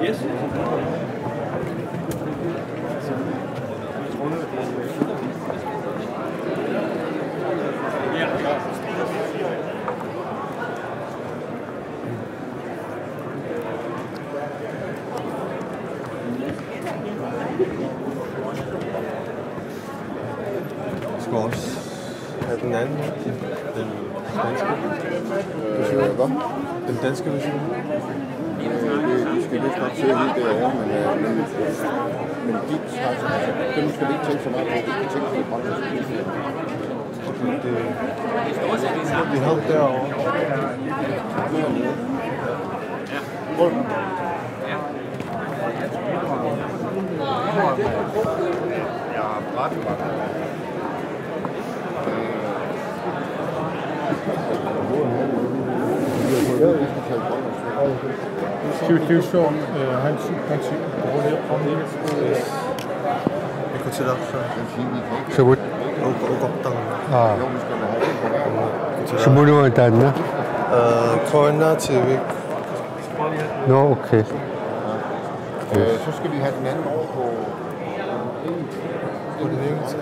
Skal også have den anden, den danske version. Den danske version. Vi skal vist nok søge helt derovre, men dit har dem skal vi ikke tænke så meget på. Vi skal tænke på grønlandsk. Vi har derovre. Situation, hans rolle om det. Vi til dig. شبوت شمولو انت عندنا Krøjner til Vik. نو اوكي Så skal vi have den anden over på På den ene side.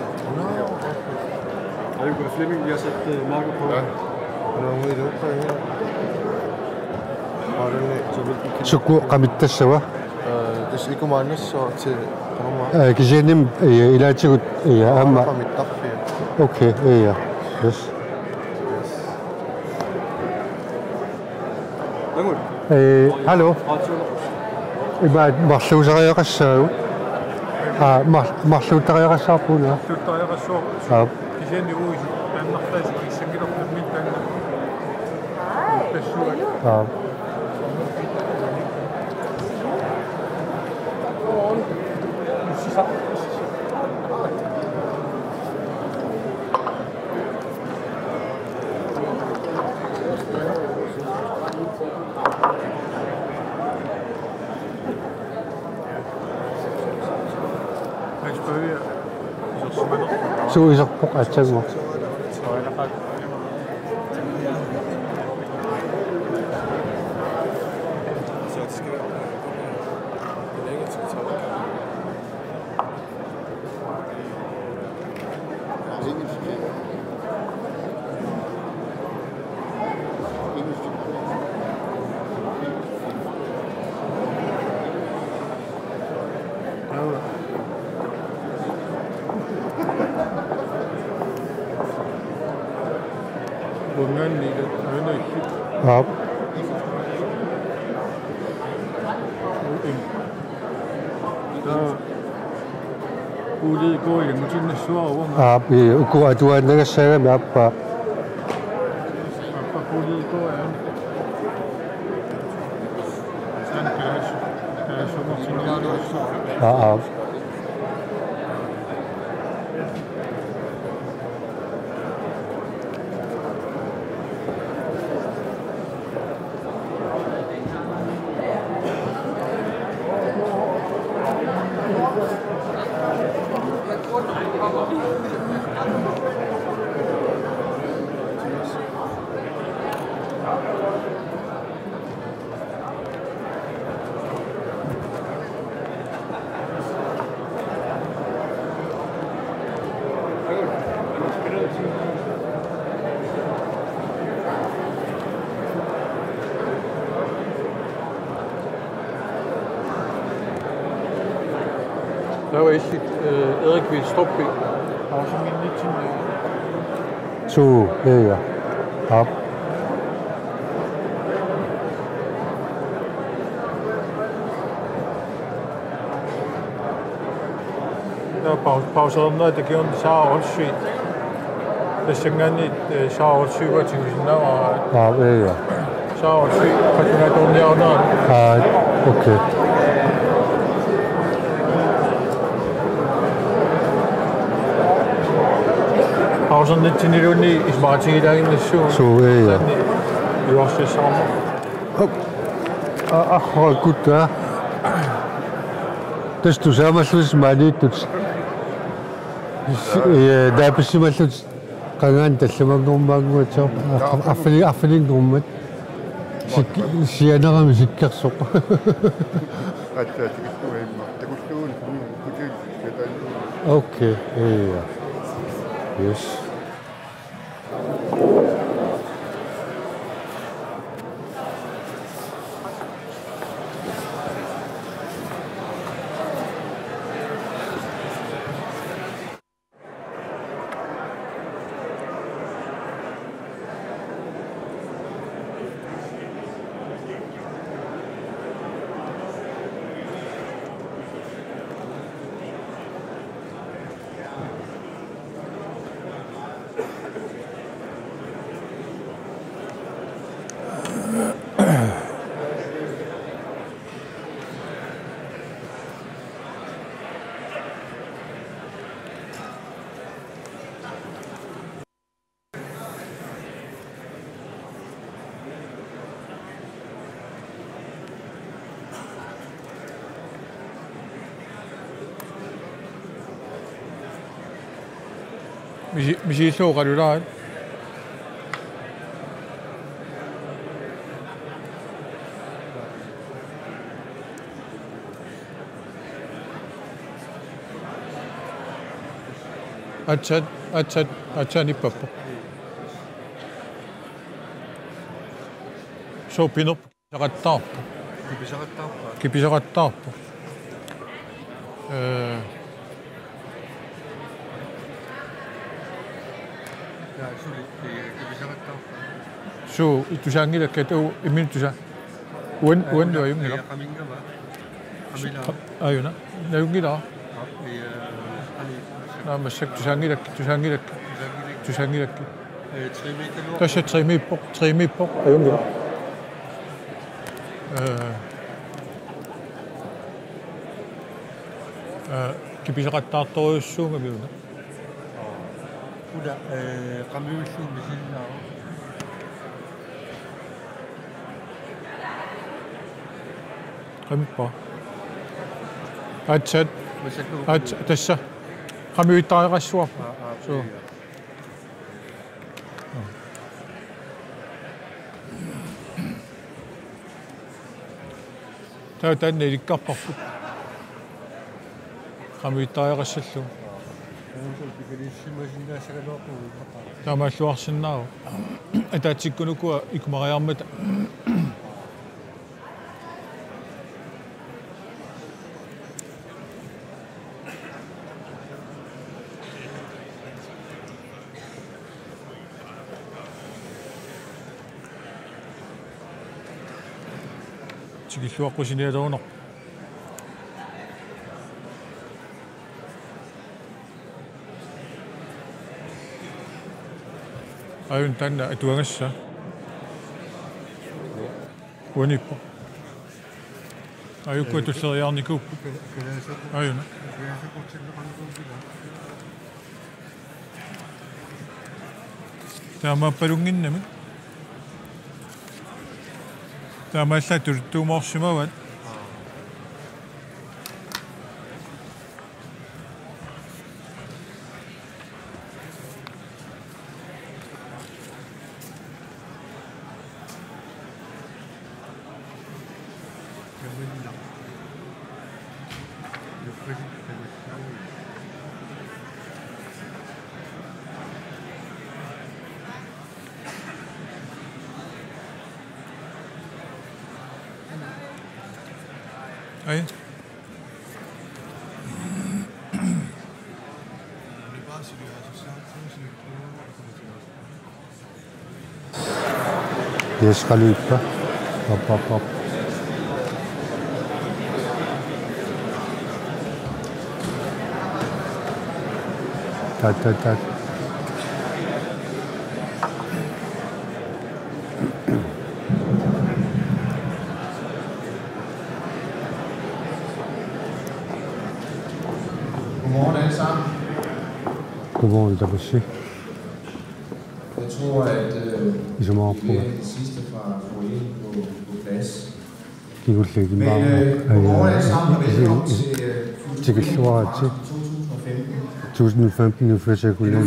Har vi gået Flemming, vi har sat Marco på. Ja. Og der er ude i det her. Og den er. شكو قامت السوا Hvis ikke man er så til Roma. كجانم الى تشوت اما Fra mit dagfjer. اوكي ايه بس هالو بعد مرسو زغير الساو مرسو تغير السابونا Slutdager er så. اه Kigeni ude i Danmark, der er sikkert op med mit Danmark. Besøg. اه سو إذا بقى تجمع Så det skal være længere til 12 gange. Ungerne i det. Højner i kig. اه Der ude går i den moderne svær over. اه بيقوا أدوار نجا السلام يا أبا Og ude går er. Sådan kan jeg så nok signale også. اه Der var ikke Erik ved Stopby. Der var sådan en lille ting. شو ايه اه Der var pauserne, der gjorde en 샤워실. Der 시간이 샤워실과 지금 나와. اه ايه 샤워실 같은 동네하나. 아 اوكي pauserne til Nidoni i Smartin der inde så. شو ايه Vi var også sammen. اخو كنت تستو سما سوس مالي تس دا بس ما سوس كان تسمع دوم تشوف افلي دوم سي انا مسكر سوق Okay, yeah. Yes. Misi soqalula atsan ippappo sopinup saqattaarpu kipisaqattaarpu so itusaangilakka tu imintusa uen lo ayungila ayuna ayungila namassak tusaangilakki tasha 3 meter ayungila kipisaqattaartoruissuunga miuna uda qamiulluun misinnaau qamippa atsat tassa qamiuittariqassuarpa so tanne ilikkarparput qamiuittariqassallu tamalluarsinnaaru ataatikkunukua ikumariarmata tikilluaqqusinialuuner ayun tanna atuangassa uanippa ayukku tusseriarnikuuppu ayuna taamappalunginnami taamaallattu tuumorsumavat Ay. Yes, Khalifa. Pop. Tak. Godmorgen alle sammen. Godmorgen, der vil sige. Jeg tror, at vi er det sidste fra foyeren på plads. Men godmorgen alle sammen og velkommen til Fuldstændig 2015. Det er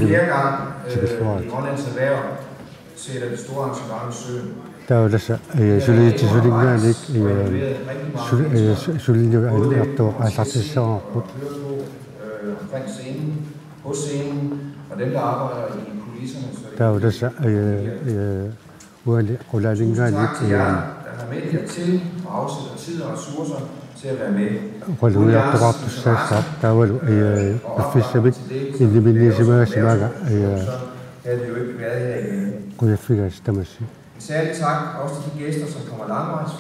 fjerde gang, Grønlands Erhverv sætter det store arrangement i søen. Der er også sulinganik omkring scenen, på scenen, og dem, der arbejder i kulisserne. Der er også tusind tak til jer, der har med jer til og afsætter tid og ressourcer til at være med. Havde vi jo ikke været her igen. En særlig tak også til de gæster, som kommer langvejs fra.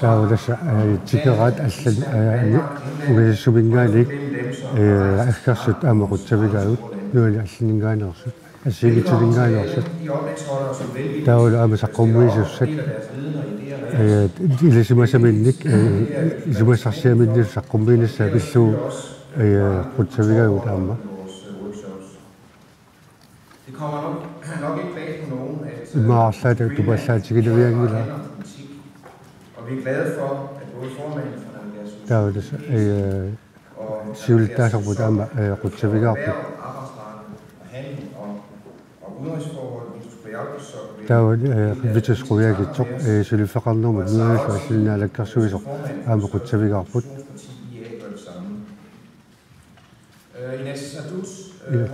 Det kommer nok ikke bag på nogen, at og vi er glade for, at både formanden for Navigations og arbejdsmarkedet og handel og udenrigsforhold, der er Inatsisartut holder møde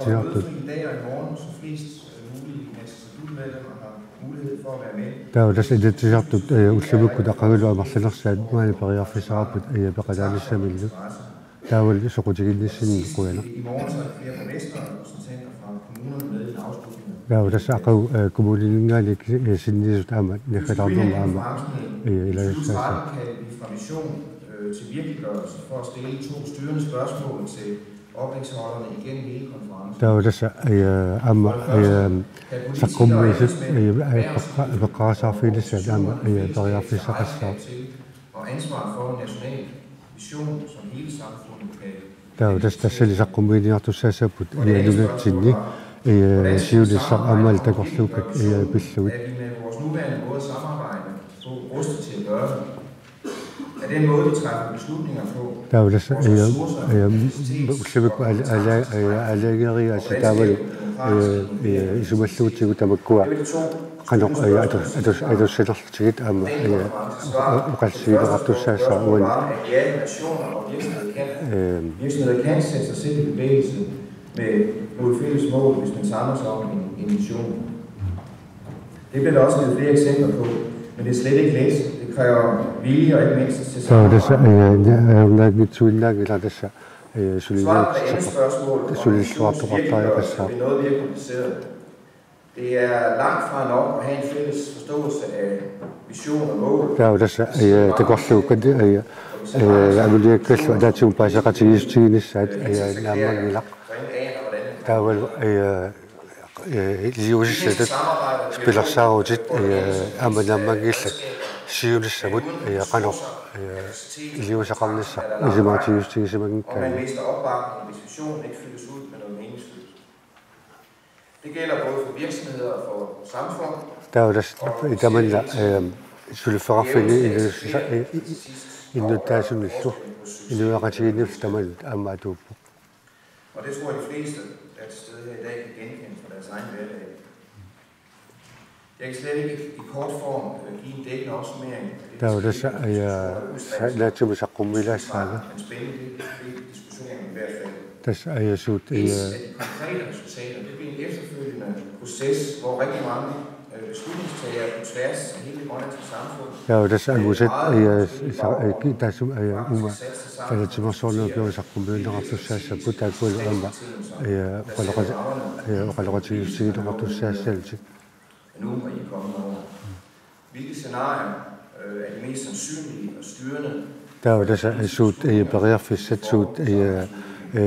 i dag og i morgen, så flest mulige Inatsisartut-medlemmer har mulighed for at være med. Der er også et tilsagt udslukke, der kan være meget særligt, men på jeg for sig på berederne sammen. Der er vel så godt ikke sin koner. I morgen så er flere borgmestre og repræsentanter fra kommunerne med i afslutningen. Der er også akkurat kommunen ikke sin næste amt, det kan der nogle amt. Eller så kan vi fra mission til virkeliggørelse for at stille 2 styrende spørgsmål til oplægsholderne igennem hele konferencen. Der er også så kommer det på grænser for det selv, der er for sig og ansvar for en national vision, som hele samfundet kan. Der er også selv så kommer det at du ser på det tidlig. Siger det så amal der går slukke beslut. At vi med vores nuværende måde at samarbejde på rustet til at gøre det. Af den måde, vi træffer beslutninger på. Der er også udslukke allegeri, altså der var som er slut til, der var god. Kan du sætter til et og kan sige, at du ser så uden. Ja, nationer og virksomheder kan sætte sig selv i bevægelse med nogle fælles mål, hvis man samler sig om en mission. Det bliver der også givet flere eksempler på, men det er slet ikke let. Det kræver vilje og ikke mindst til samarbejde. Så det er mit udlæg, eller det er svaret på det andet spørgsmål, om missionens virkeliggørelse, det er noget mere kompliceret. Det er langt fra nok at have en fælles forståelse af vision og mål. Ja, det går slukke det. Jeg vil lige kæste, at der er til bare så ret i stilis, at nærmere lagt. Der er vel livsættet spiller sig ud, at man nærmere gælder syvende samut, kan nok livsættet sig, og det er meget til som man kan. Og man mister opbakning, hvis visionen ikke fyldes ud med noget meningsfyldt. Det gælder både for virksomheder og for samfund. Der er jo der man skulle forfælde en notation i så en nødrettighed, der man arbejder på. Og det tror jeg, de fleste, der er til stede her i dag, kan genkende fra deres egen hverdag. Jeg kan slet ikke i kort form give en dækkende opsummering. Der er jo det, jeg lader til at komme i lade sig. En spændende diskussion i hvert fald. Der er jeg så det. De konkrete resultater, det bliver en efterfølgende proces, hvor rigtig mange beslutningstagere på tværs af hele det grønlandske samfund. Ja, og det er udsat, der som der er til mig sådan noget, bliver så kommunen og du ser sig på der på og relativt set og du ser selv til. Nu og i kommende år. Hvilke scenarier er de mest sandsynlige og styrende? Der er jo det så berærfisset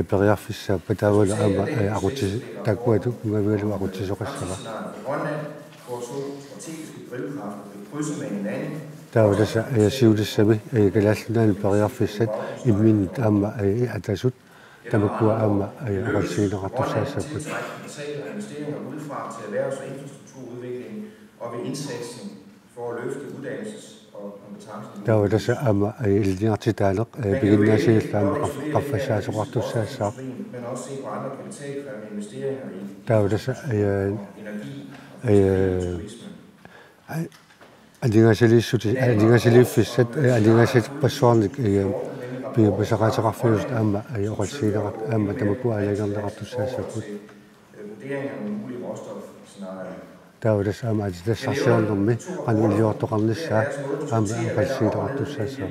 berærfisset på der vil arutis der går du med vel arutis så Grønland får så strategiske drivkræfter vil krydse med hinanden. Der er jo det jeg siger det samme glasene berærfisset i min at der så der må gå og se der du ser sig på. Investeringer udefra til erhvervs- og infrastrukturudvikling og ved indsatsen for at løfte uddannelses- og kompetencen. Der er jo det så el til der begynder at se der kaffe så godt du ser sig. Men også se på andre kapitalkrævende investeringer i der er jo det så energi og turisme. андингаасилииффиссат андингаасит пассуарник пиупасақатеқарфиус аама оқалсигинерат аама тамакку алагернеқартуссаассаппут таудас аама атитассарсиорнэрми қануиллиортоқарниссаа аама оқалсигинеқартуссаассаа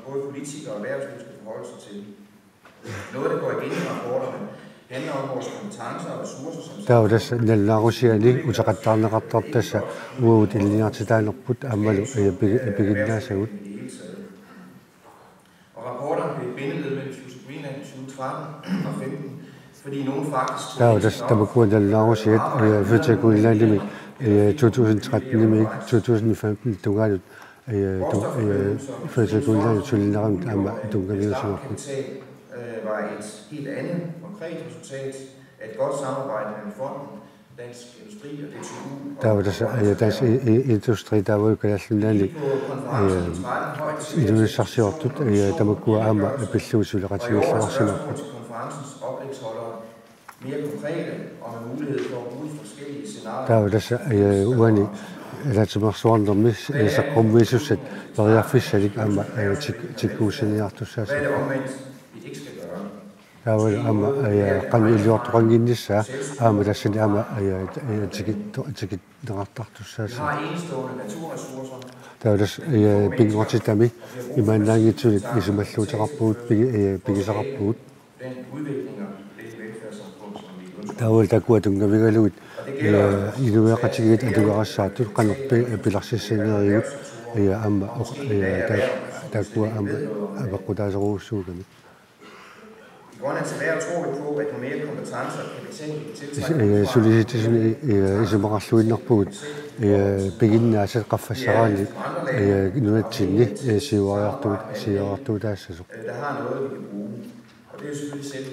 både politikere og erhvervsliv skal forholde sig til. Noget, der går igen i rapporterne, handler om vores kompetencer og ressourcer som таудас наллаарусиани утеқаттаарнеқартартасса уут иллиартитааnerput аамалу пигиннаасагут Og rapporterne blev et bindeled mellem Choose Greenland i 2013 og 15, fordi nogen faktisk таудас тамакку наллаарусиат футекуиллаалими 2013-ними 2015 тугаалут футекуиллаалу сулинерамит аама тунгавиусимарпут var et helt andet konkret resultat af et godt samarbejde mellem fonden, Dansk Industri og DTU. таудас Dansk Industri таавуукалааллунаали илуиссарсиортут тамакку аама пиллуусулеқатигиллаарсимарпут Konferencens oplægsholdere mere konkrete og med mulighed for at bruge forskellige scenarier. таудас уани латимерсуарнерми саққуммиисуссат периарфиссалик аама тиккуусиниартуссааса Hvad er det omvendt, vi ikke skal gøre? таавал аама қануиллуортоқангиннссаа аама тассани аама тикиттеқартартуссааса Vi har enestående naturressourcer, таудас пингортитами имааннаангитсулик исумаллуутеқарпуут пигисақарпуут den udvikling og det velfærdssamfund, som vi ønsker. таавал такуа тунгавигалуит илуяқатигит атугарассааттут қанерпи пиларсиссинериут аама такуа аама аваққутаасеруussуугами I Grønlands erhverv tror vi på, at jo mere kompetencer og kapital vi tiltrækker сулиситисми исумақарлуиннарпугут пигиннаасат қаффассараани нуатсинни сиуариартуутаассасоқ der har noget, vi kan bruge. Og det er jo selvfølgelig selve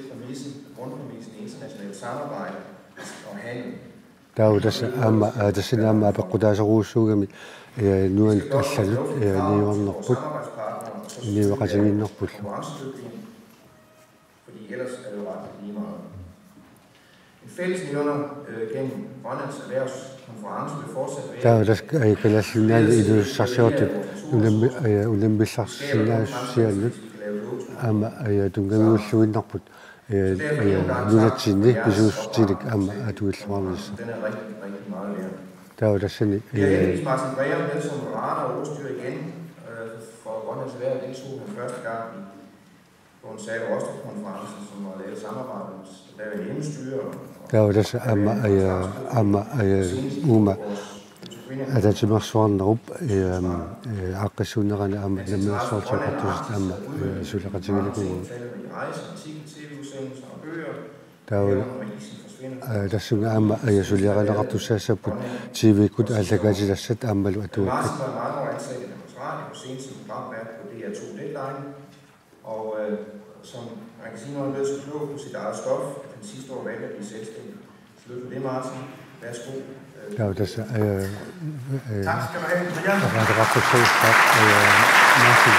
grundpræmissen i internationalt samarbejde og handel. таудас аама тассинаама апеққутаасеруussуугами нуан аллалут ниуарнерпут ниуақатигиннерпуллу Konkurrencedygtige, fordi ellers er det jo ret lige meget. En fælles nævner gennem Grønlands erhvervskonference vil fortsat være таудас калассинаали илуссарсиортут улеммилларсинаассиаллут аама тунгамиуллуиннарпут нунатсинни писууссутилик аама атуиллуарнисса den er rigtig, rigtig meget værd. таудасани Vi har heldigvis Martin Breum med som moderator og ordstyrer igen for Grønlands erhverv deltog han første gang på en sag Rostock-konferencen, som var lavet samarbejde med daværende hjemmestyre og таудас аама ума ататимерсуарнеруп аққиссуунерана аама наммерсуартиақартусит аама сулеқатигиликугу rejser, artikel, tv-udsendelser og bøger. таавал тассунга аама сулиаранеқартуссаассаппут тв-кут ааллагаатилассат аамалу атууккат Martin var mange år ansat i Danmarks Radio på scenen som programvært på DR2 Deadline, og som magasinet er blevet så klog på sit eget stof, at han sidste år valgte at blive selvstændig. Tillykke med det, Martin. Værsgo. таудас Tak skal du have, Brian. радиоқартуссаастаап Martin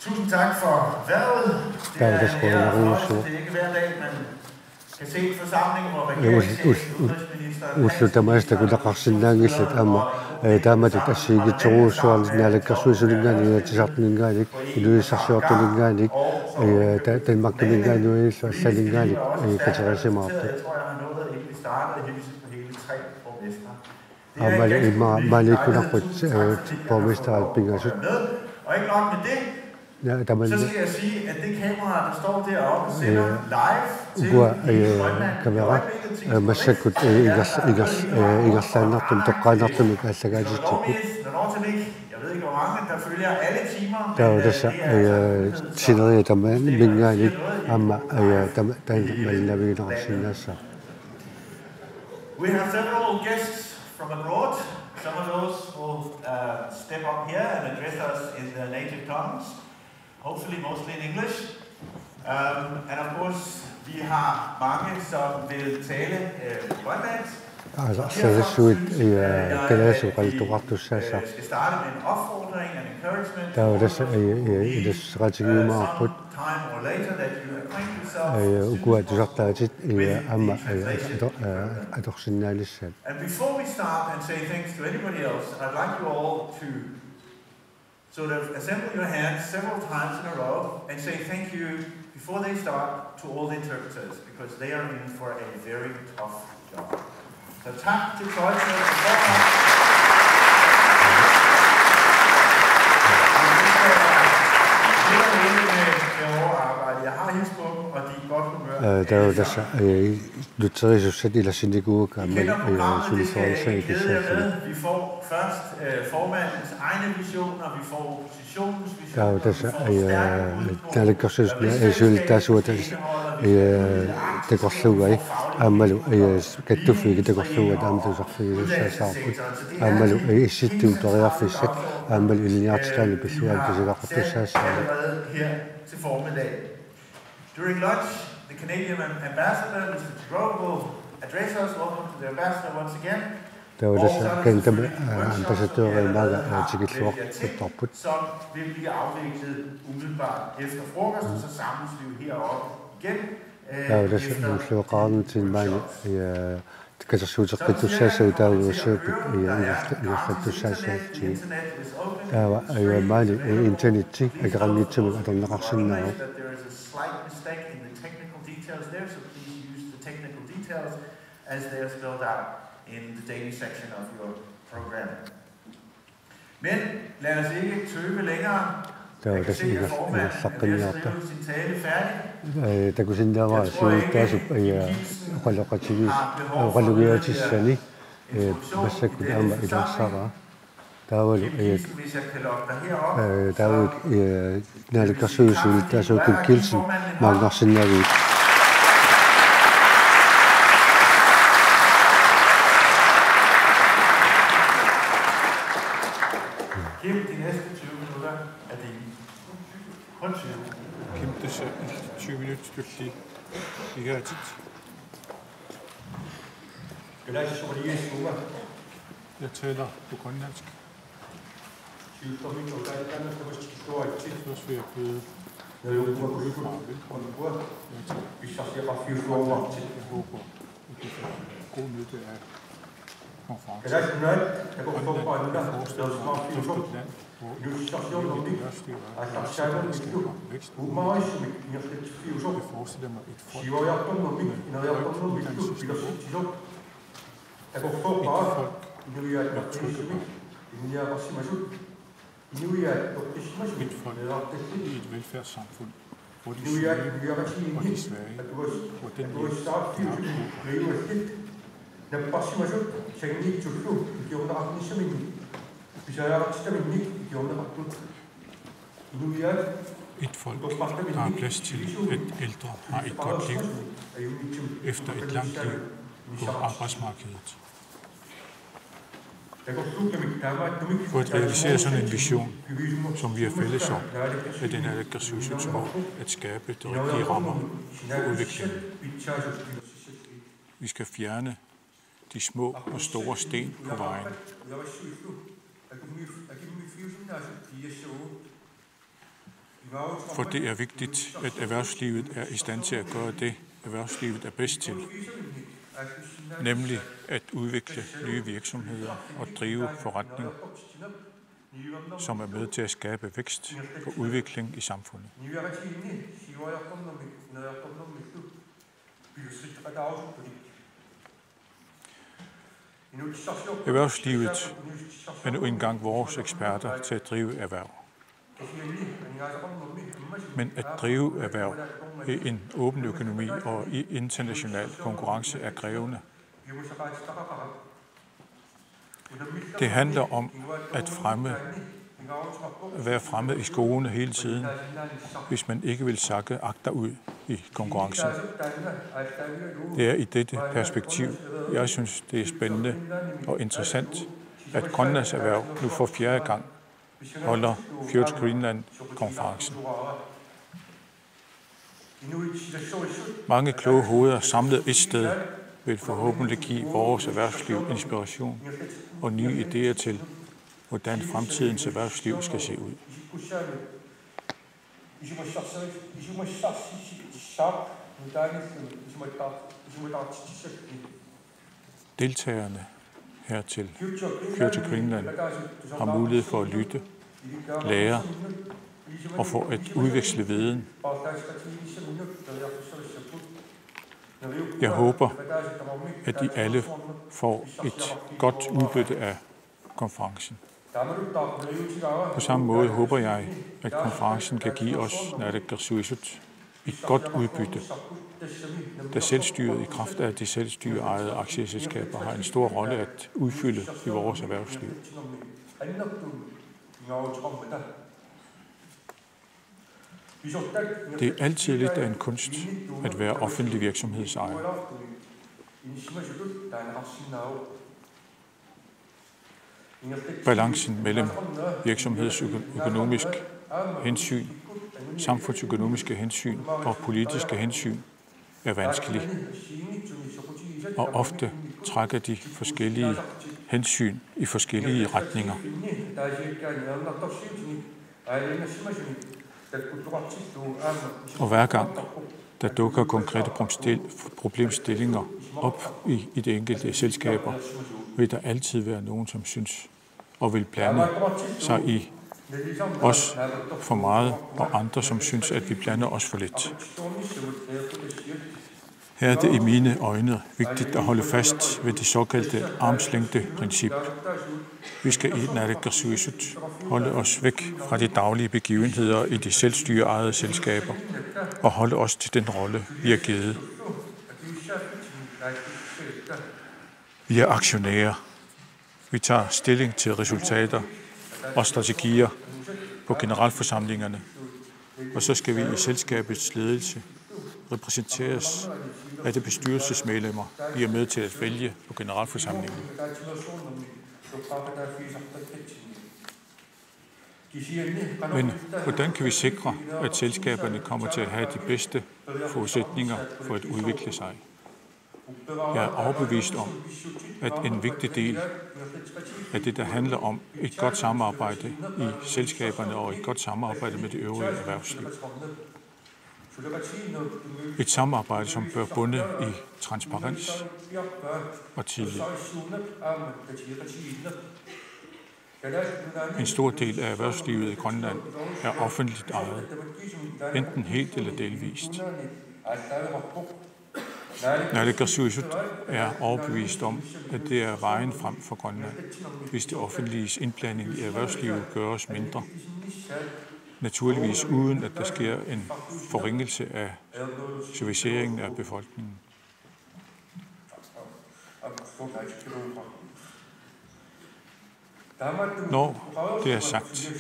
Tusind tak for vejret. Ja, det skal jeg nok flot. huske. Det er ikke hver dag, man kan se en forsamling, hvor regeringsministeren уллутамааста кулақарсинаангиллат аама тааматут ассигитсоруусуарлинаалаккарсуисулингаани тисартнингаалик илуиссарсиортулингааник танмактулингаануилла аллалингаалик катерисимаарпу Jeg tror, jeg har nået, inden vi startede, at hilse på hele 3 borgmestre. аамали имааликкунарпут бормистаат пингасут Og ikke nok med det, тамал så skal jeg sige, at det kamera, der står deroppe, sender live til уа hele Grønland. камера массаккут игерлааннартум тоққаанартумик аллагаатитсиппут Når til jeg ved ikke, hvor mange, der følger alle timer. таудаса синерия тамаан мингааник аама таамалнавигинерсинаассаа We have several guests from abroad. Some of those will step up here and address us in their native tongues, hopefully mostly in English. And of course, vi har mange, som vil tale grønlandsk. сэрсуит калаасуқалтуқартуссааса Jeg skal starte med en opfordring and encouragement. таудаса илассеқатигиумаарпут Time or later that you acquaint yourself ukua tusartaatit amma atorsinnaalissaat. And before we start and say thanks to anybody else, I'd like you all to sort of assemble your hands several times in a row and say thank you before they start to all the interpreters, because they are in for a very tough job. Så tak til tolkene på forhånd. Jeg har hilst på dem, og de er godt humør. Der er jo der så luterisusset eller syndikuka, men vi får først formandens egne visioner, vi får oppositionens visioner, vi får stærke til formiddag. During lunch, the Canadian ambassador, Mr. Trudeau, will address us. Welcome to the ambassador once again. Der var så kendt ambassadør Maga Tigilor Toput. Som vil blive afviklet umiddelbart efter frokost, og så samles vi jo heroppe igen. Der var så slåqaren til mig det kan så ud at du ser så der var så du ser så til. Der var jo meget internet jeg kan lige til at den reaktion der. There, so please use the technical details as they are spelled out in the daily section of your program. Men lad os ikke tøve længere. Jeg kan se, at formanden er ved at skrive sin tale færdig. Der kunne sige, der var så der så relativisani basta kudama ila sara. Der var naalakkarsuusul taasuukul kilsen maagnersinnaguut. Kim, de næste 20 minutter er dine. Kun 20. Kim, det er 20 minutter stykke. Ikke er tit. Jeg taler på grønlandsk. Først vil jeg byde velkommen. Jeg håber, at du får god nytte af konferencen. Grønland er forestillet som et land, hvor erhvervsliv skaber vækst og jeg forestiller mig et folk med højt uddannelsesniveau. Et folk med trygge et folk i et velfærdssamfund, hvor de syge og de svage, hvor den hjælp, de har brug et folk, der har plads til, at ældre har et godt liv efter et langt liv på arbejdsmarkedet. For at realisere sådan en vision, som vi er fælles om, er den naalakkersuisuts mål at skabe de rigtige rammer for udviklingen. Vi skal fjerne de små og store sten på vejen. For det er vigtigt, at erhvervslivet er i stand til at gøre det, erhvervslivet er bedst til. Nemlig at udvikle nye virksomheder og drive forretning, som er med til at skabe vækst og udvikling i samfundet. Erhvervslivet er nu engang vores eksperter til at drive erhverv. Men at drive erhverv i en åben økonomi og i international konkurrence er krævende. Det handler om at være fremme i skoene hele tiden, hvis man ikke vil sakke agterud i konkurrencen. Det er i dette perspektiv, jeg synes, det er spændende og interessant, at Grønlands Erhverv nu for 4. gang holder Fjords Greenland-konferencen. Mange kloge hoveder samlet et sted vil forhåbentlig give vores erhvervsliv inspiration og nye idéer til, hvordan fremtidens erhvervsliv skal se ud. Deltagerne hertil Future Greenland har mulighed for at lytte, lære og få at udveksle viden. Jeg håber, at I alle får et godt udbytte af konferencen. På samme måde håber jeg, at konferencen kan give os, naalakkersuisut, et godt udbytte, da selvstyret i kraft af de selvstyreejede aktieselskaber har en stor rolle at udfylde i vores erhvervsliv. Det er altid lidt af en kunst at være offentlig virksomhedsejer. Balancen mellem virksomhedsøkonomisk hensyn, samfundsøkonomiske hensyn og politiske hensyn er vanskelig, og ofte trækker de forskellige hensyn i forskellige retninger. Og hver gang der dukker konkrete problemstillinger op i de enkelte selskaber, vil der altid være nogen, som synes og vil blande sig i os for meget, og andre, som synes, at vi blander os for lidt. Her er det i mine øjne vigtigt at holde fast ved det såkaldte armslængde-princip. Vi skal i naalakkersuisut holde os væk fra de daglige begivenheder i de selvstyreejede selskaber og holde os til den rolle, vi er givet. Vi er aktionærer. Vi tager stilling til resultater og strategier på generalforsamlingerne, og så skal vi i selskabets ledelse repræsenteres af de bestyrelsesmedlemmer, vi er med til at vælge på generalforsamlingen. Men hvordan kan vi sikre, at selskaberne kommer til at have de bedste forudsætninger for at udvikle sig? Jeg er overbevist om, at en vigtig del af det, der handler om et godt samarbejde i selskaberne og et godt samarbejde med det øvrige erhvervsliv. Et samarbejde, som bør bunde i transparens og tillid. En stor del af erhvervslivet i Grønland er offentligt ejet, enten helt eller delvist. Naalakkersuisut er overbevist om, at det er vejen frem for Grønland, hvis det offentliges indblanding i erhvervslivet gøres mindre. Naturligvis uden, at der sker en forringelse af serviceringen af befolkningen. Når det er sagt,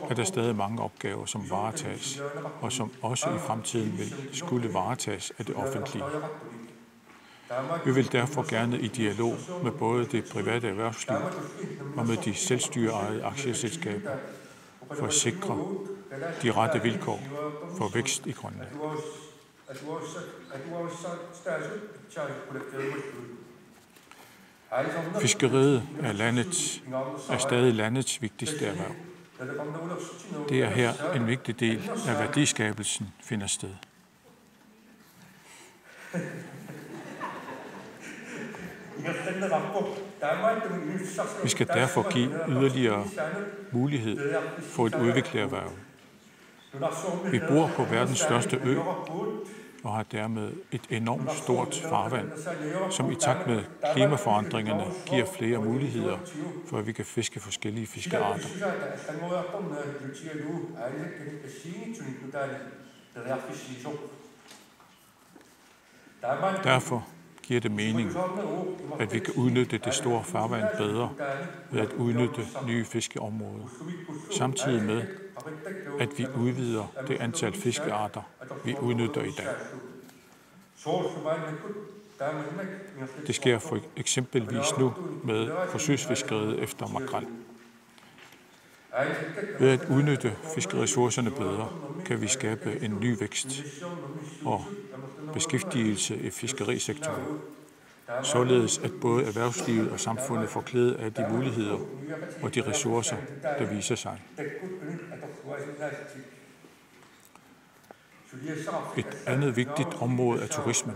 er der stadig mange opgaver, som varetages, og som også i fremtiden vil skulle varetages af det offentlige. Vi vil derfor gerne i dialog med både det private erhvervsliv og med de selvstyreejede aktieselskaber for at sikre de rette vilkår for vækst i Grønland. Fiskeriet er stadig landets vigtigste erhverv. Det er her en vigtig del af værdiskabelsen finder sted. Vi skal derfor give yderligere mulighed for et udviklet erhverv. Vi bor på verdens største ø og har dermed et enormt stort farvand, som i takt med klimaforandringerne giver flere muligheder for, at vi kan fiske forskellige fiskearter. Derfor giver det mening, at vi kan udnytte det store farvand bedre ved at udnytte nye fiskeområder, samtidig med, at vi udvider det antal fiskearter, vi udnytter i dag. Det sker for eksempelvis nu med forsøgsfiskeriet efter makrel. Ved at udnytte fiskeressourcerne bedre, kan vi skabe en ny vækst og beskæftigelse i fiskerisektoren, således at både erhvervslivet og samfundet får glæde af de muligheder og de ressourcer, der viser sig. Et andet vigtigt område er turismen.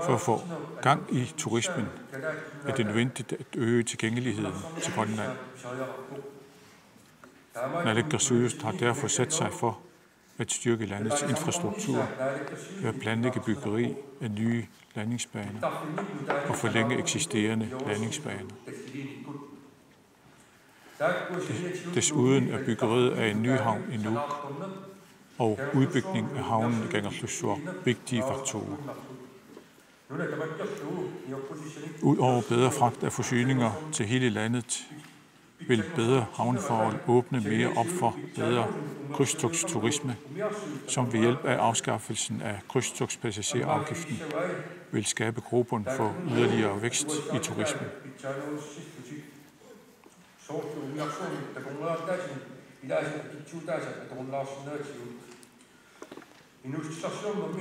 For at få gang i turismen er det nødvendigt at øge tilgængeligheden til Grønland. Naalakkersuisut har derfor sat sig for at styrke landets infrastruktur ved at planlægge byggeri af nye landingsbaner og forlænge eksisterende landingsbaner. Desuden er byggeriet af en ny havn i Nuuk og udbygning af havnen i Kangerlussuaq vigtige faktorer. Udover bedre fragt af forsyninger til hele landet, vil bedre havneforhold åbne mere op for bedre krydstogsturisme, som ved hjælp af afskaffelsen af krydstogspassagerafgiften vil skabe grobund for yderligere vækst i turismen.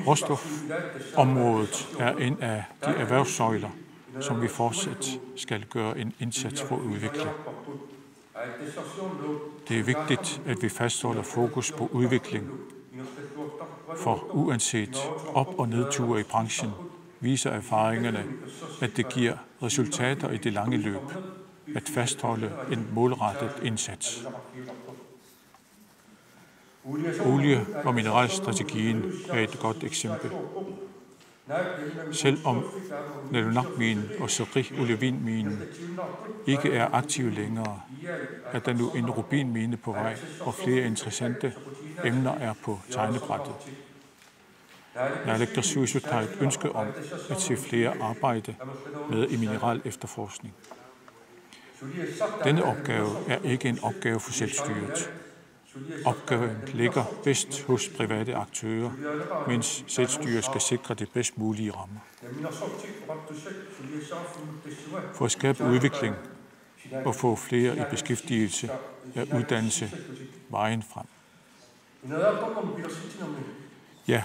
Råstofområdet er en af de erhvervssøjler, som vi fortsat skal gøre en indsats for at udvikle. Det er vigtigt, at vi fastholder fokus på udvikling, for uanset op- og nedture i branchen, viser erfaringerne, at det giver resultater i det lange løb at fastholde en målrettet indsats. Olie- og mineralstrategien er et godt eksempel. Selvom Nalunaq-minen og Seri-olievinminen ikke er aktive længere, er der nu en rubinmine på vej, og flere interessante emner er på tegnebrættet. Naalakkersuisut har et ønske om at se flere arbejde med i mineral efterforskning. Denne opgave er ikke en opgave for selvstyret. Opgaven ligger bedst hos private aktører, mens selvstyret skal sikre det bedst mulige rammer. For at skabe udvikling og få flere i beskæftigelse er uddannelse vejen frem. Ja,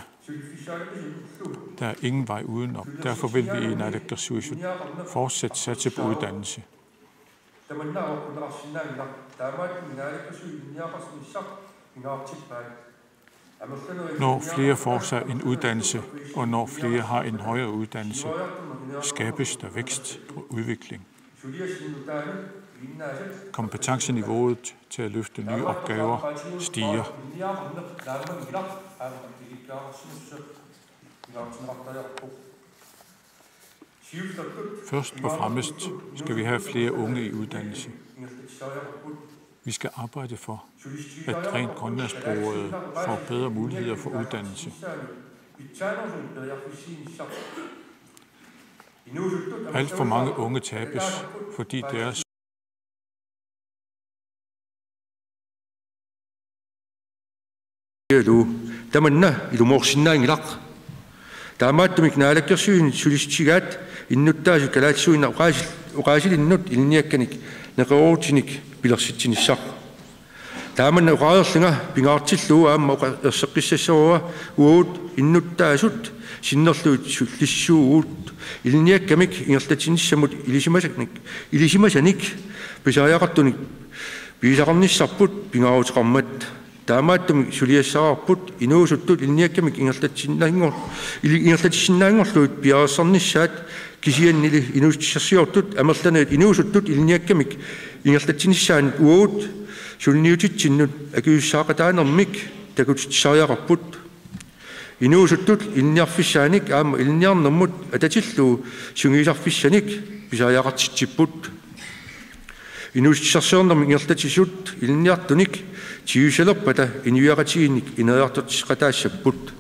der er ingen vej udenom. Derfor vil vi i Naalakkersuisut fortsat satse på uddannelse. Når flere får sig en uddannelse, og når flere har en højere uddannelse, skabes der vækst og udvikling. Kompetenceniveauet til at løfte nye opgaver stiger. Først og fremmest skal vi have flere unge i uddannelse. Vi skal arbejde for, at rent grønlandsbrugere får bedre muligheder for uddannelse. Alt for mange unge tabes, fordi deres таамааттумик наалаккерсуин сулистигаат иннуттаасу калаатсуина оqaasилиннут илниакканик неқеруутиник пилерситсиниссақ тааманна оqaadерлунга пингаартиллуу аама ерсеққиссассаруа уут иннуттаасут синнерлуут лиссууут илниаккамик ингерлатиниссамут илисимасаник писааяқартуник писақарниссарпут пингаарутеқармат таамааттуми сулиассаарпут инуусуттут илниаккамик ингерлатиссиннаангорлуут пиарессарниссаат кисианнили инуустиссарсиортут амерланеет инуусуттут илниаккамик ингерлатиниссаан уут сулниутитсиннут акиуссаақатаанермик такутиссариақарпут инуусуттут илниарфиссааник аама илниарнэрмут ататиллуу сунгисарфиссаник писааяақартитсиппут инуустиссарсиорнэрми ингерлатисут илниартуник тиусалерпата иниуяратигинник инериартортисқатаассаппут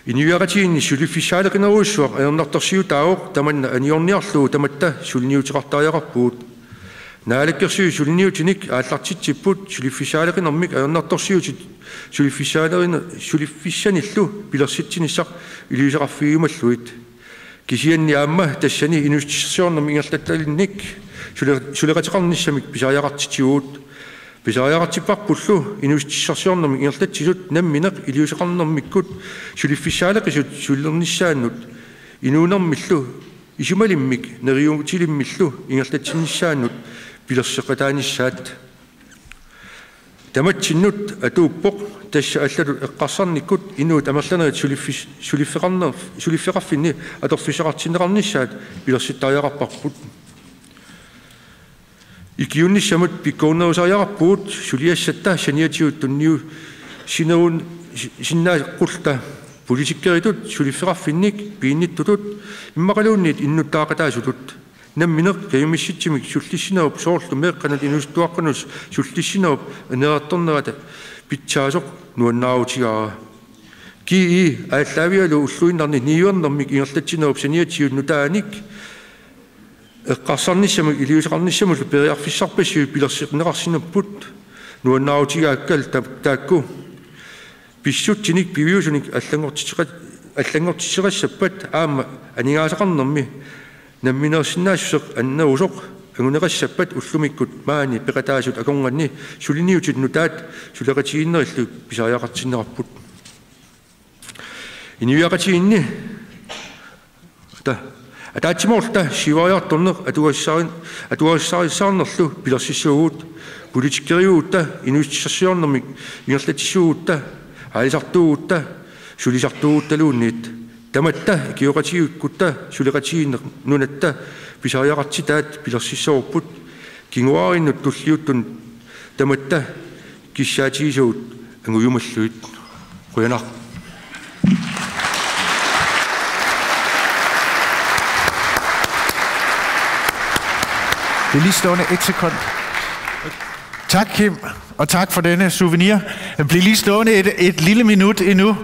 иниуяратигинни сулиффиссаалеқинеруussуақ аернарторсиу таавоқ таманна аниорниарлуу таматта сулниутеқартариақарпуут наалаккерсуи сулниутиник ааллартитсиппут сулиффиссаалеқинермик аернарторсиутит сулиффиссаниллу пилерситсиниссақ илиусеқарфигумаллуит кисианни аама тассани инуустиссарсиорнэрми ингерлатталинник сулеқатеқарниссамик писааяқартитигуут писааяқартиппарпуллу инуустиссарсиорнэрми ингерлатсисут намминеқ илиусеқарнэрмиккут сулиффиссаалеқисут суллерниссааннут инуунэрмиллу исумалиммик нериумутилиммиллу ингерлатсинниссааннут пилерсеқатааниссаат Tamatsinut atuuppoq tassa allatut eqqarsarnikkut inuut amerlanerit sulifferaffinni atorfisaqartineqarnissaat pilersittariaqarparput ikiunnissamut pikkoornerusariaqarpuut suliassatta saniatiut tunniu sinerun sinnaaqqulta politikkeritut sulifferaffinnik piinnittutut immaqaluunniit innuttaaqataasutut nammineq kayumissitsimik sullissinerup soorlu meeqqanat inustuaqqanus sullissinerup aneertornerata pitchaasoq nuannaautigaa kii aalлaavialu ulluinnarni niuernermik ingerlatsinerup saniatiut nutaanik eqqarsarnissamik iliuseqarnissamul periarfissarpassiu pilersiqneqarsinerput nuannaautigaakal taakku pissuttinik piviusunik allangortitserassappat aama anigaasaqarnermi namminersinnaassuseq annerusoq anguneqassappat ullumikkut maani peqataasut akonganni suliniutit nutaat suleqatiginnerillu pisariaqartinnerarput iniuaqatiginni атаатсимоорта сивариарторнеқ атуассаарисаарнерлу пилерсиссуугуут политиккериуутта инуиссерсиорнэрмик ингерлатиссуугуутта аалисартуугуутта сулисартуугуутталуунниит таматта киоқатигуккутта сулеқатигиннеқ нунатта писариақартитаат пилерсиссоорпут кингуариннут туллиуттун таматта киссаатигисуут ангуйумаллуит қуянақ. Det er lige stående 1 sekund. Tak, Kim, og tak for denne souvenir. Den bliver lige stående et lille minut endnu.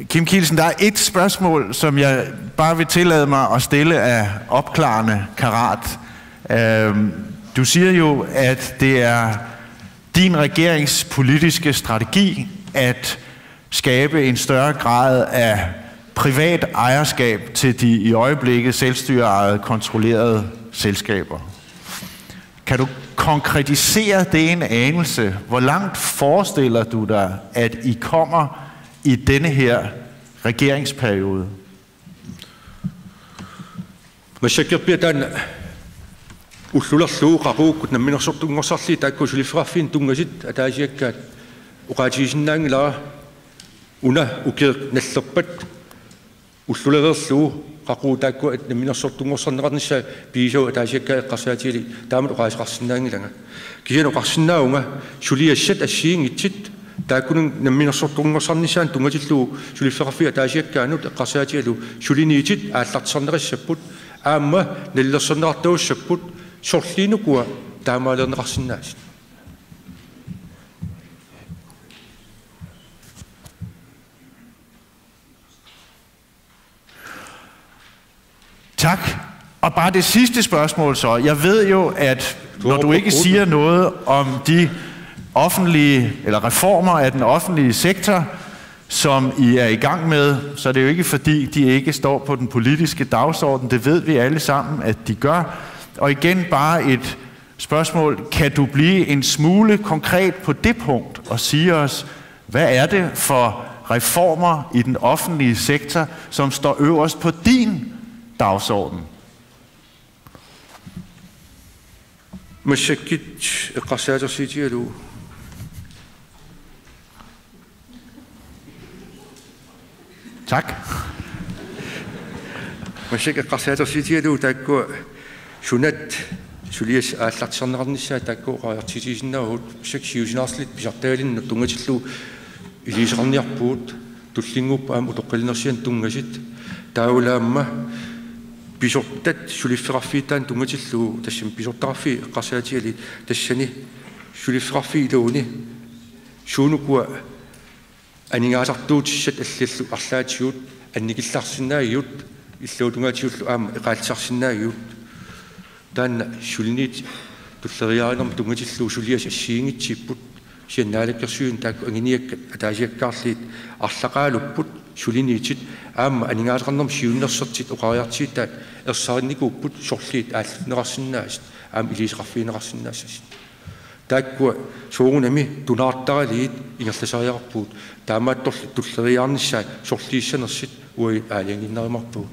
Kim Kielsen, der er et spørgsmål, som jeg bare vil tillade mig at stille af opklarende karat. Du siger jo, at det er din regerings politiske strategi at skabe en større grad af privat ejerskab til de i øjeblikket selvstyreejede kontrollerede selskaber. Kan du konkretisere det en anelse? Hvor langt forestiller du dig, at I kommer i denne her regeringsperiode? Masakirpiatan ullulerluu qaquukkut namminersortungorsarli taakkusulifferaffiin tungasit ataasiakkaat uqaatigisinnaangilaa una ukiq nallerpat уллулеверлуу qaqutaakku at namminersortungorsarneqarnissa piisau ataasiakkaa eqqarsaatiili taamat uqaasiqarsinnaangilanga kianu qarsinnaunga suliassat assiingitsit taakkunun namminersortungorsarnissaan tungatilluu sulifferaffi ataasiakkaanut eqqarsaatialu suliniitit aallartisarneqissapput aamma nallerserneqartuussapput sorliinukua taamaalerneqarsinnaasit. Tak. Og bare det sidste spørgsmål så. Jeg ved jo, at når du ikke siger noget om de offentlige eller reformer af den offentlige sektor, som I er i gang med, så er det jo ikke fordi, de ikke står på den politiske dagsorden. Det ved vi alle sammen, at de gør. Og igen bare et spørgsmål. Kan du blive en smule konkret på det punkt og sige os, hvad er det for reformer i den offentlige sektor, som står øverst på din dagsorden? Masakit eqqarsaatorsitialu tak. Masakit eqqarsaatorsitialu taakku sunat sulias aallartisarneqarnissaa taakku qaartisisinnaavut saksiusinaarslit pisartaalinnu tungatillu iliiseqarniarpuut tullinguuppa aam utoqqalinersian tungasit taulaamma pisortat sulifferaffiitaan tungatillu tassam pisortaraffi eqqarsaatiali tassani sulifferaffiiluuni suunukua aningaasartuutissat allallu arlaatigut annikillarsinnaagiut иллуутунгаатиуллу аама эqaалсарсинаагиут таанна сулниит туллериаарнерм тунгатиллуу сулиас ассиингитсиппут сианнаалаккерсуин таакку ангиниаккат атаасиаккаарлиит арлақаалуппут сулиниитит аама анингаасақарнерм сиуннерсертит оқариартииттаат ерсаринникууппут сорлиит ааллунеқарсиннаасит аама илисеқарфиинеқарсинаассас тааккуа суугунами тунаартаралиит ингерласариақарпуут таамаатторли туллериаарниссаат сорлииссанерсит уи аалиангиннаримарпуут.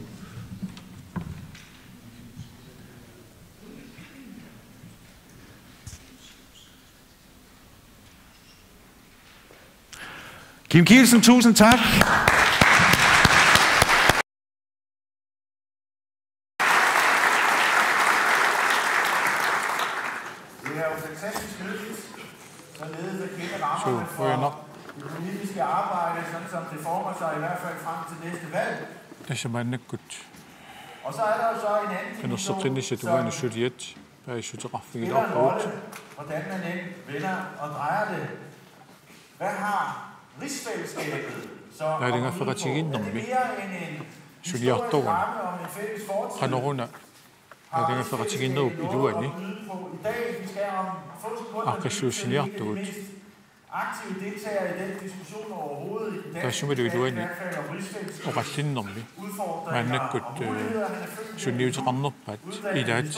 Kim Kielsen, tusind tak. Så får jeg nok. Det politiske arbejde, sådan som det former sig i hvert fald frem til næste valg. Det er meget godt. Og så er der jo så en anden dimension, som hvordan man end vender og drejer det. Hvad har rigsfællesskabet så at byde på? Er det mere end en historisk ramme om en fælles fortid? Har rigsfællesskabet noget at byde på i dag? Vi skal om få sekunder til de mest aktive deltagere i den diskussion overhovedet i dag. Tässä on rigsfællesskabet mannekut sunniuteqarnerpat ilaat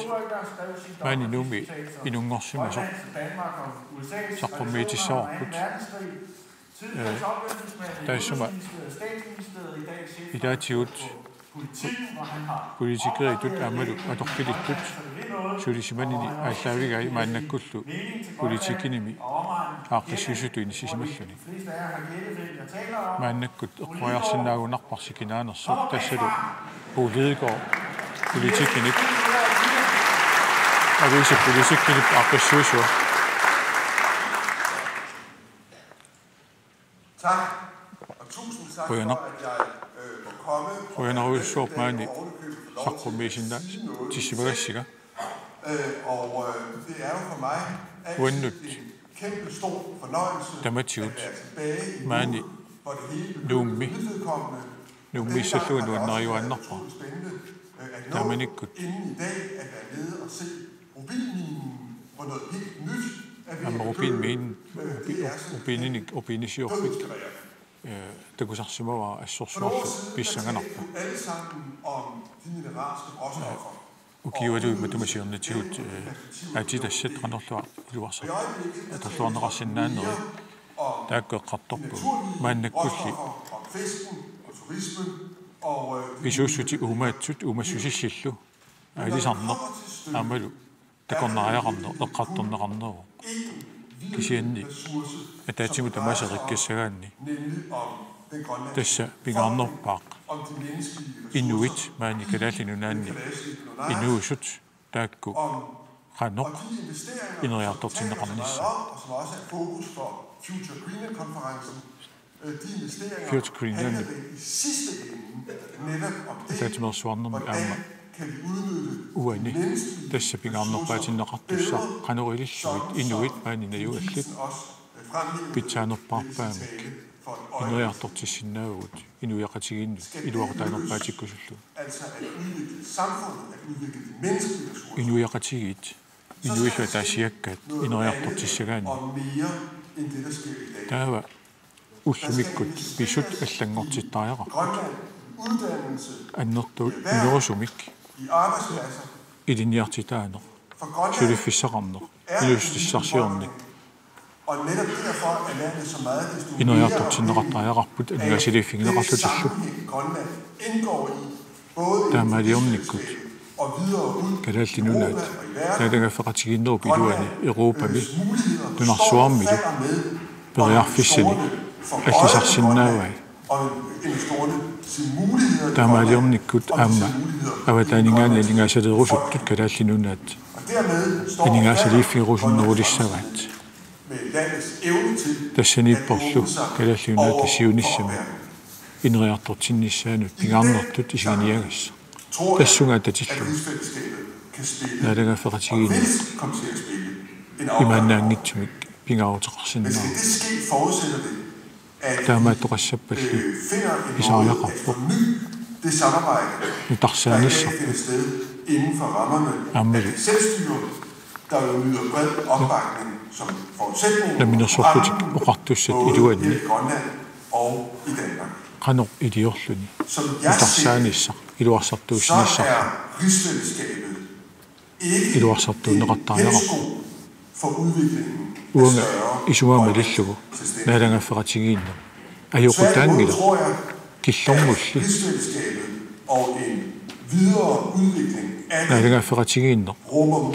maani nuumi inunngorsimasoq saqqummiitissaarput taassuma ilaatigut politikeritut aamalu atorpilittut sulissimanini ааllaавиgai maannakkullu politikinimi aaqqissusutu inissisimalлuni maannakkut eqquajarsinnaagunarparsikinaanерsuq tassalu Lidegaard politikkinik avisa politikkinik aaqqissuusua Tak, og tusind tak for, at jeg må komme. Og jeg har jo sjovt mig i saqqummiisinna tissivagassiga. Og det er jo for mig altid en kæmpe stor fornøjelse at være tilbage i Nuuk, hvor det hele blev udvedkommende. Nuummiissalluunuannariuannarpa. Inden i dag at være nede og se rubinminen på noget helt nyt. Rubinisiorpik. Takusarsimava assorsuarlu pissanganarpa. Alle sammen om de mineralske råstoffer. Ukiualu matumasiornatigut atitassat qanerluar iluarsa. Atarluarnerarsinnaanneri taakkeqqartorpu maannakkulli pisuussuti uumaatsut uumassusissillu aalisarner aamalu takornariaqarner eqqartorneqarneru kisianni ataatimu tamaserikkasagaanni tassa pingaarnerpaaq inuit maani kalaallinunaanni inuusut taakku qanoq ineriartortinneqarnissa Future Greenland taatimersuarnermi aama uani tassa pingaarnerpaatinneqartussa qanurililluit inuit maaninaju pitsaanерпаарpaamik ineriartortissinaagut inuiaqatigiinnu iluaqutaanerpaatikkusullu inuiaqatigit inuillu taasiakkaat ineriartortissagaanni taava ullumikkut pisut allangortittariaqarput annertu inerusumik iliniartitaaner suliffissaqarner ilustissaarsiornik ineriartortinneqartariaqarput annigasiliiffigineqarlutillu taamaaliornikkut kalaallinunaat taalagaffeqatiginnerup iluani Euroopami tunarsuarmilu periarfissani аллисарсиннаавай таамаалиорниккут аама аватаанигаана илингаасалерусуттут калааллинунаат илингаасалииффигерусуннерулиссаваат тассаниппорлу калааллинунаат тассиуниссами инериартортиннissaanут пигаарнертут исигиниагасса тассунгаа татиллу наалагаффеқатигиини имааннаангитсумик пигаарутеқарсиннаа таамааттоқассаппалли исариақарпоқ нутарсааниссарпу аммали ламинерсорлутик оқартуссат илуанни қанор илиорлуни нутарсааниссақ илуарсартууссиниссарпу илуарсартуунеқартариақарпу уанга исумаамалиллугу наалагаффеқатигиинна ajokutaangila killormulli naalagaffeqatigiinner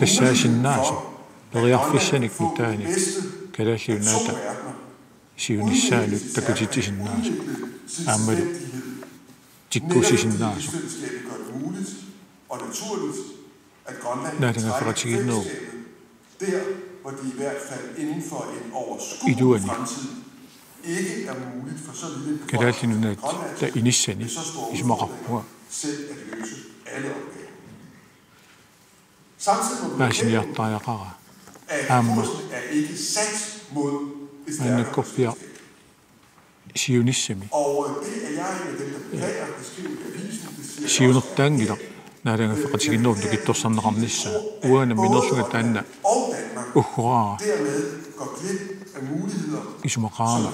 tassaasinnaasa periarfissanik nutaani kalaalliunaata sionissaanut takutitisinnaasa aammalu tikkusisinnaasa og naturligt, at Grønland naatangafferatiginneru der, hvor det i hvert fald inden for en overskuelig fremtid ikke er muligt for så lille befolkning af Grønland med så store selv at løse alle opgaver. Samtidig må vi erkende, at kursen er ikke sat mod et stærkere sionismi. Og det er jeg en af dem, der beklager, beskriver avisen, det siger sionertaangila naatangafferatiginneru tukittorsanneqarnissa uana minersugatanna uhraa dermed går glip af muligheder, isumaqaama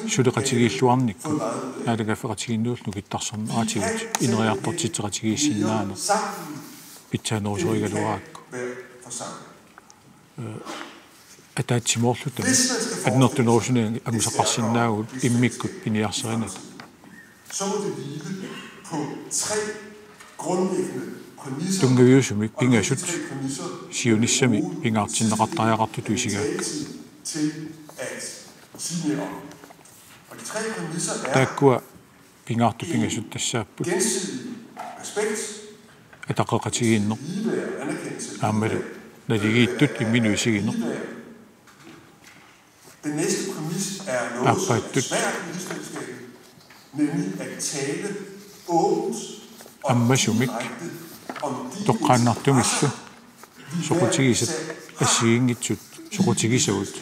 suleqatigiilluarnikku naatangafferatiginneus nukittarsornaatigut ineriartortitseqatigiissinnaana pitsaanorisorigaluaakku атаатсимоорлутам аннертунерусуни агусақарсиннаагут иммиккут пиниарсеринат så må det hvile på tre grundlæggende præmisser. Tungaviusumik pingasut sionissami pingaartinneqartariaqartu tuisigaak. Til at sige mere om. Og de tre præmisser er taakkua pingaartu pingasut tassaapput gensidig respekt, ataqeqatigiinner aammalu naligiittut imminuisiginner. Den næste præmis er noget, som er svært i rigsfællesskabet, nemlig at tale åbent og direkte om de toqqaannartumissu soqutigisat assiingitsut soqutigisavut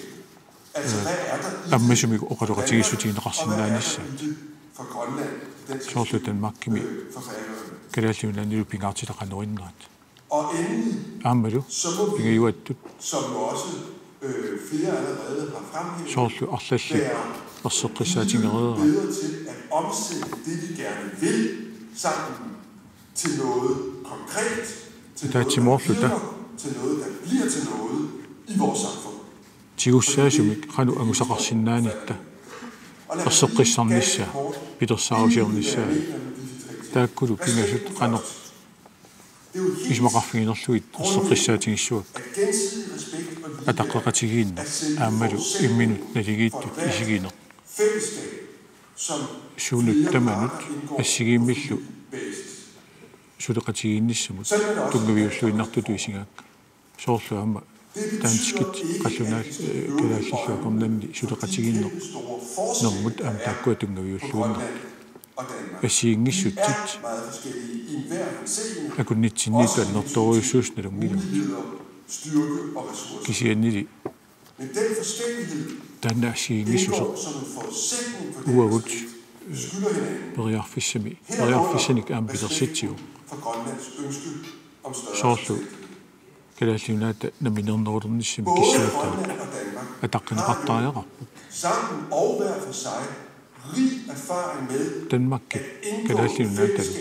ammasumik oqaluqatigisutiineqarsinnaanissa soorlu Danmarkimi kalaalluunanilu pingaartilaqanuinnerat aammalu pingajuattut som også flere allerede har fremhævet, soorlu arlalli erseqqissaatingereera bedre til at omsætte det, de gerne vil, sammen til noget konkret, til noget, der bliver til noget i vores samfund. Tigussaassumik qanu angusaqarsinnaanitta erseqqissarnissa pitersaarusirnissaa taakkulu pingasut qanu ismaqarfiginerluit erseqqissaatingissuak ataqeqatigiinna aammalu imminut naligiittut isigiiner suunuttamannut assigiimmillu suleqatigiinnissamut tungaviulluinnartutu isigaakka soorlu aama taanskit qallunaat kalaallalluakornanni suleqatigiinner nermut aam taakkua tungaviulluinner assiingissuttit akunnitsinniitu annertoriussuusnalungilu kisiannili tanna assiingissuseq uagut periarfissanik aam pilersitsiu soorlu kalaallunaata naminernerulernissami kissaattana ataqqinaqartariaqarpu Danmarkki kalaallunaatalu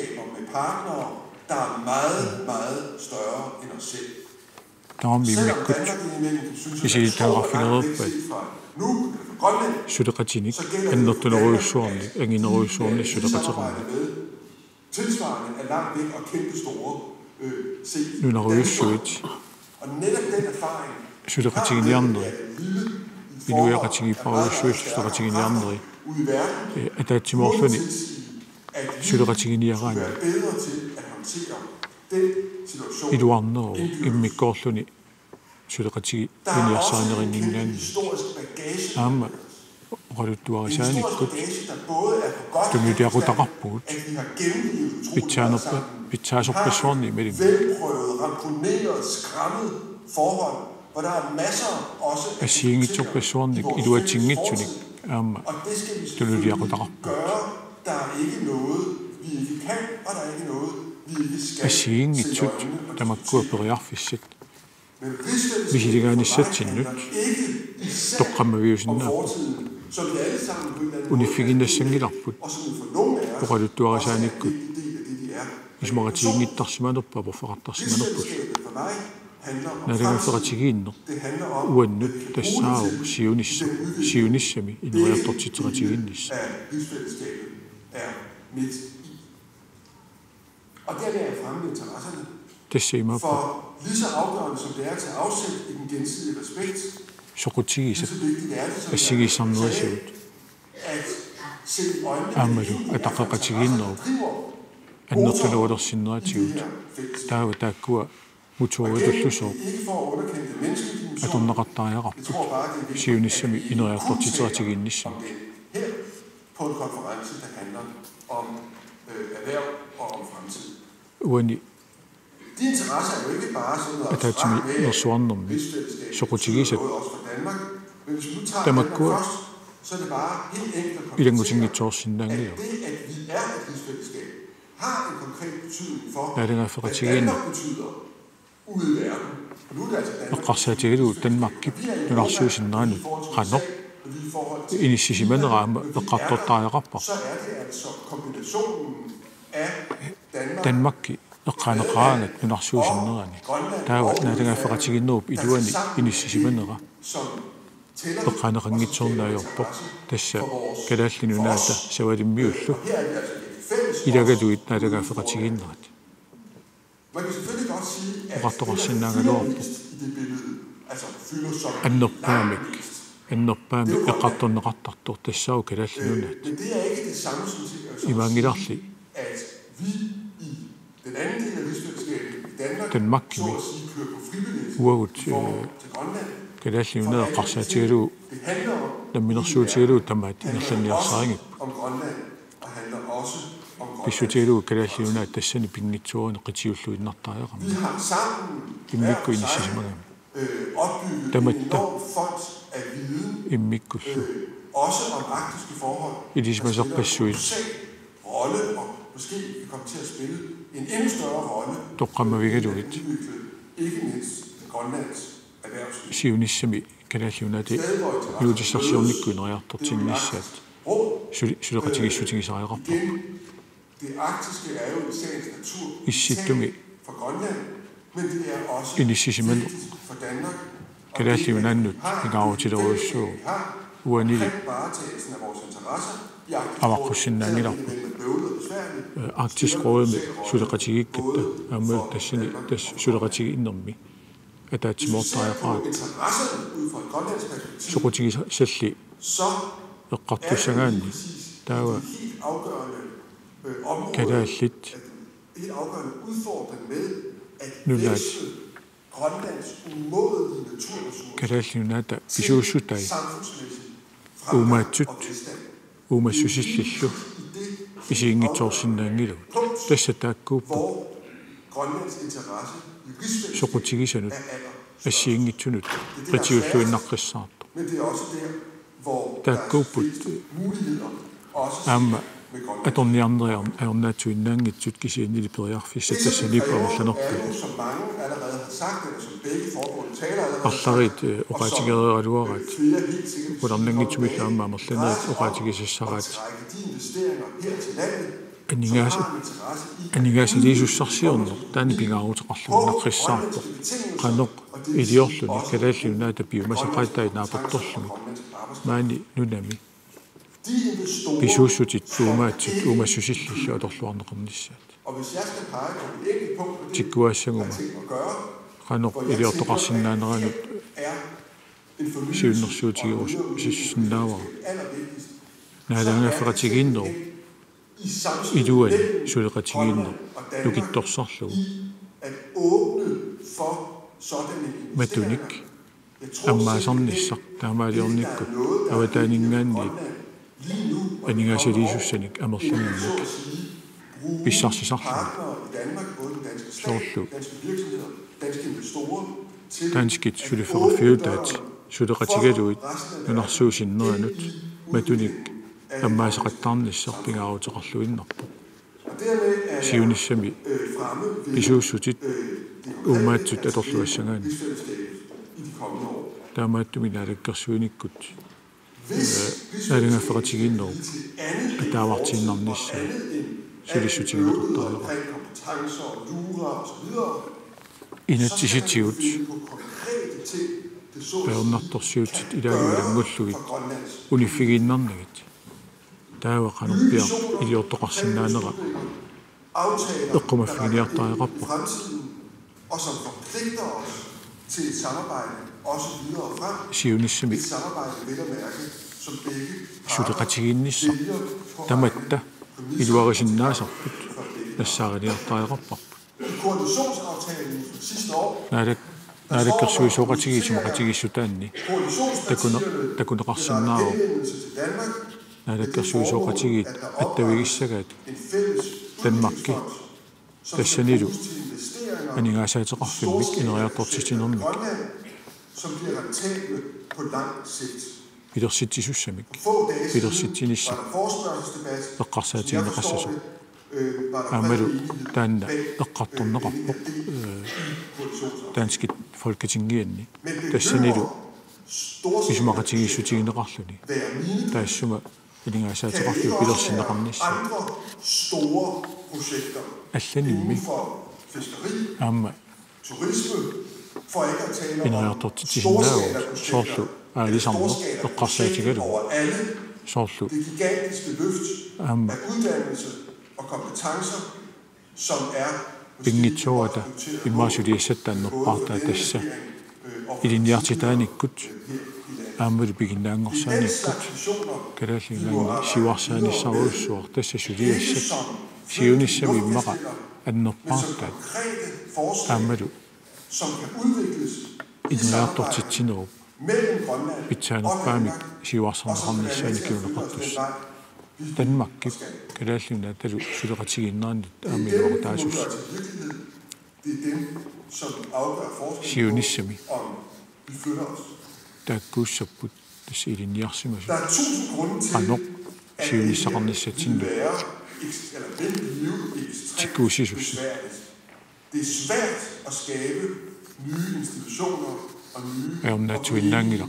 der er meget, meget større end os selv. taammiimmikut isilittaaqarfinereerpat suleqatinik annertuneruissuarni angineruissuarni suleqateqarni tilsvarende er langt væk og kæmpe store nunaruissuit og netop den erfaring suleqatiginneri inuiaqatigiipparuissuit suleqatiginneri ataatsimoorluni suleqatiginniyaraani iluarneru immikkoorluni suleqatigi iniarsaanerinninnaanni aama oqaluttuarisaanikut tunutiaqutaqarpugut pitsaasorpassuarni imalim hvor der er masser også assiingitsorpassuarnik iluatingitsunik aama tunutiaqutaqarpu der er ikke noget vi ikke kan og der er ikke noget vi ikke skal assiingitsut tamakkua periarfissat visiligaanissatsinut toqqammaviusinnaappu unifiginnassangilarput oqaluttuarisaanikut ismaratiinngittarsimanerpa porfaqartarsimanerpus naatangafferatigiinner uannut tassaaru sionissami ineriartortitseratiginnissa og derved er fremme interesserne. Tassiimappa For lige så afgørende som det er til afsæt i den gensidige respekt, soqutigisat assigisarnerisiut aamalu ataqaqatigiinnerup annertuluulersinneratigut taava taakkua mutuuritullusoo atorneqartariaqarput siunissami ineriartortiteratigiinnissami på en konference, der handler om erhverv og om fremtid. uani De interesser er jo ikke bare sådan noget ataatsimi nersuarnermi soqutigisat også for Danmark, men hvis vi nu tager Danmark først, så er det bare helt enkelt at ilangutinngitorsinnaangiu det, at vi er et rigsfællesskab, har en konkret betydning for, hvad Danmark betyder ude i verden. Og nu er det altså Danmark. eqqarsaatigilu Danmarkki nunarsuusinnerani qanoq inissisimaneraama eqqartortariaqarpa Så er det altså kombinationen af Danmarkki eqqaneqaangat nunarsuusinnerani taava naatangaafeqatiginnerup iluani inissisimanera eqqaneqanngitsornaajorpoq tassa kalaallinunaata savalimmiullu ilagaluit naatangaafeqatiginnerat Man kan selvfølgelig godt sige, at oqartoqarsinnaangaluarpoq annerpaamik eqqartorneqartartor tassau kalaallinunaat men det er ikke det samme som imaangilarli at vi i den anden del af rigsfællesskabet i Danmark, Danmarkki så at sige, kører på frivillighed uagut til Grønland. kalaallinunaat eqqarsaatigilu Det handler om namminersuutigilu tamaat inerlanniarsaringip om Grønland, og handler også om Grønland. pisuutigilu kalaallinunaat tassani pingitsuarni qitiulluinnartariaqama Vi har sammen immikku inissisimangaami opbygget en enorm fond af viden, immikkullu også om arktiske forhold. ilismasarpassuit Rolle, og måske kan komme til at spille en endnu større rolle. toqqammavigaluit Ikke mindst Grønlands erhvervsliv. siunissami kalaalliunaati luutisarsiornikkuineriartortinnissaat suleqatigissutingisariaqarpa Det arktiske er jo i sagens natur issittumi for Grønland, men det er også inissisiman for Danmark. kalaalliunaannut ingaarutileruussuu uanili Varetagelsen af vores interesser i avaqqussinnaagilarpu Arktisk Råd med suleqatigikkatta aammal tassani tass suleqatigiinnermi ataatsimortariaqaat soqutigisalli eqqartussangaanni taava kalaallit helt afgørende udfordring med at nunaat Grønlands umådelige naturressourcer kalaallinunaata pisuussutai uumaatsut uumassusillillu isiingitsoorsinnaangilu tassa taakkuuppu Grønlands interesse i rigsfællesskabet soqutigisanut assiingitsunut qitiulluinnaqqissaartu men det er også der, hvor taakkuupput muligheder også aamma atorniarneriarn aornaatuinnaangitsut kisiannili periarfissa tassaniippamerlanerpu som mange allerede har sagt, eller som begge foregående talere allerede арларит оqaatigereeraluarat ularnangitsumilla amerlanerit oqaatigisassaraat de investeringer her til landet аннигаасилиисуссарсиорнер таани пингаарутеқарлугинаққиссаарпо қаноқ илиорлуни калааллунаата пиумасақаатаи наапатторлуми маани нунами писууссутит уумаатсут уумассусиллиллу аторлуарнеқарниссаат тиккуаассагума қаноқ илиортоқарсинаанеранут сиуннэрсуутигерус сиссиннаавара наалаангаффеқатигииннеру илуани сулеқатигииннер лукитторсарлугу матуник аммаасарниссақ таамаалиорниккут аватаанингаанниит анигаасилиисуссаник амерланинник писсарсисарлугу соорлу танскит сулиферафиутаат сулеқатигалуит нунарсуусиннеранут матуник аммаасеқаттаарниссар пингаарутеқарлуиннарпо сиунissami писууссутит уумаатсут аторлуассагаани таамааттуми наалаккерсуиниккут наалингаффеқатигииннеру атаавартииннарниссаа сулиссутигинеқартариора инатсиситигут пеернарторсиутит илаагуилангуллугит униффигииннарнагит таава кануппиа илиортоқарсинаанера эққумаффигиниартариақарпа til et samarbejde også videre frem. Sionismi. Et samarbejde vel at mærke, som begge Sudaqatiginnissa tamatta iluarisinnaasarput nassariliartaaqarparput. Koalitionsaftalen fra sidste år. Naalakkersuisuoqatigiisumaqatigissutaanni takuneqarsinnaaru naalakkersuisuoqatigit attavigissagaat Danmarki tassanilu aningaasaateqarfimmik ineriartortitinermik som bliver rentable på lang sigt. Pidersittisussamik pidersittinissa eqqarsaatigineqassasuk aamalu taanna eqqartorneqarpoq Danskit Folketingianni tassanilu isumaqatigiissutigineqarluni taassuma ilingaasaateqarlu pidersinneqarnissa алланимми аама инериартортитисиннааву соорлу аалисарнер эққарсаатигалу соорлу аама пингитсуата иммаасулиассаттааннерпаартаа тасса илинниартитааниккут ааммалу пигиннаангорсааниккут калааллинаанни сиварсааниссаруussуар тасса сулиассат сиунissami иммаqa аннерпаартаат ааммалу инериартортитсинеруп питсаанерпаамик сиварсарнеқарниссаани киунеқартусса Danmarki калааллуна талу сулеқатигиннерани аамилуарутаасус сиунissami тааккууссаппут тасса илинниарсимасу qanoq сиунissaqarnissatinnu tikkuusisussu Det er svært at skabe nye institutioner og nye aamnaatuinnaangila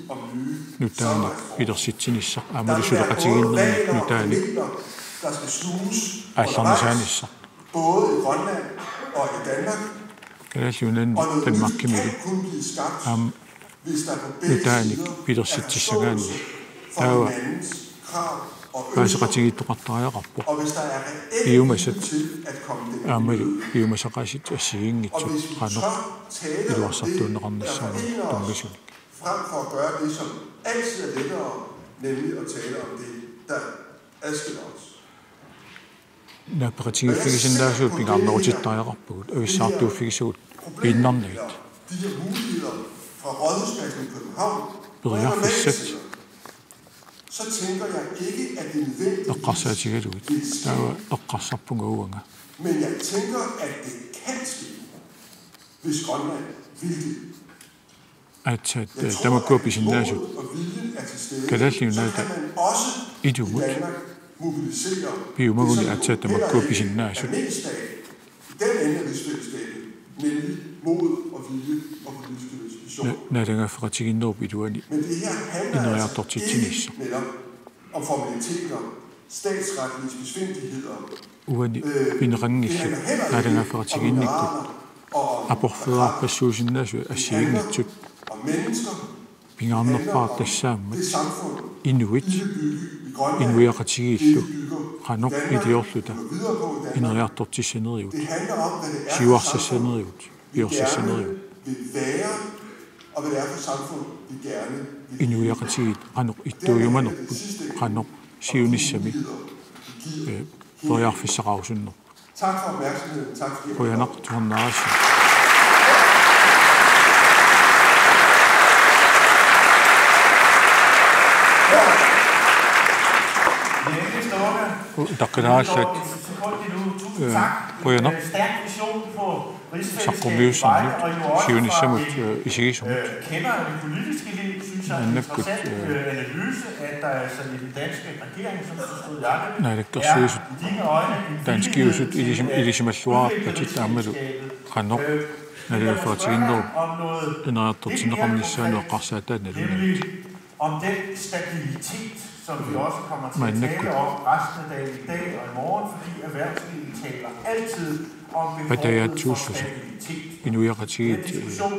nutaani pidersitsinissa aamalu sulaqatiginnerni nutaani der skal sluges aallarnisaanissa både i Grønland og i Danmark. kalaalluunanni Danmarkimilu aam nutaani pidersitsissagaanni taava paasaqatigittoqartariaqarpoq iumasat aamalu iumasaqasit assigiingitsut qanoq iluarsartuunneqarnissaani tungasuni Frem for at gøre det, som altid er lettere, nemlig at tale om det, der adskiller os. naappeqatigiuffigisinnaasuut pingaarnerutittariaqarpugut avissaartuuffigissuut piinnarnagit De her muligheder fra Rådhuspladsen i København, periarfissat så tænker jeg ikke, at det er nødvendigt. eqqarsaatigaluit taava eqqarsarpungaruanga Men jeg tænker, at det kan ske, hvis Grønland vil det. atsaat tamakkuapisinnaasut kalaalliunaata idumut piumaguni atsaat tamakkuapisinnaasut Den ende af rigsfællesskabet, nemlig mod og vilje og politiske vision. naalangaaffeqatiginnerup iluani ineriartortitsinissa om formaliteter, statsretlige besvindeligheder, uani pineqangillu naalangaaffeqatiginnikkut апорферааппассуусиннаасу ассиингитсут пингаарнерпаат тассааммат инуит инуиақатигииллу qanoq илиорлута инериартортиссанериут сиуарсассанериут пиорсассанериут инуиақатигит qanoq иттуйуманерпут qanoq сиунissami ториарфиссақарусуннер Tak for opmærksomheden. Tak for det. Qoyanaqtuarnaarassu Takkeraallat qoyanaq saqqumiussinni siunissamut isigisumut kender det politiske liv, synes jeg, en interessant analyse, at der altså i den danske regering, som stod Jakob, er i dine øjne danskiusut ilisimalluarappatit aamalu qanoq nalaafaatiginnerup ineriartortineqarnissaanu eqqarsaataanalunamit om den stabilitet, som vi også kommer til at tale om resten af dagen i dag og i morgen, fordi erhvervslivet taler altid om behovet for stabilitet. Den diskussion,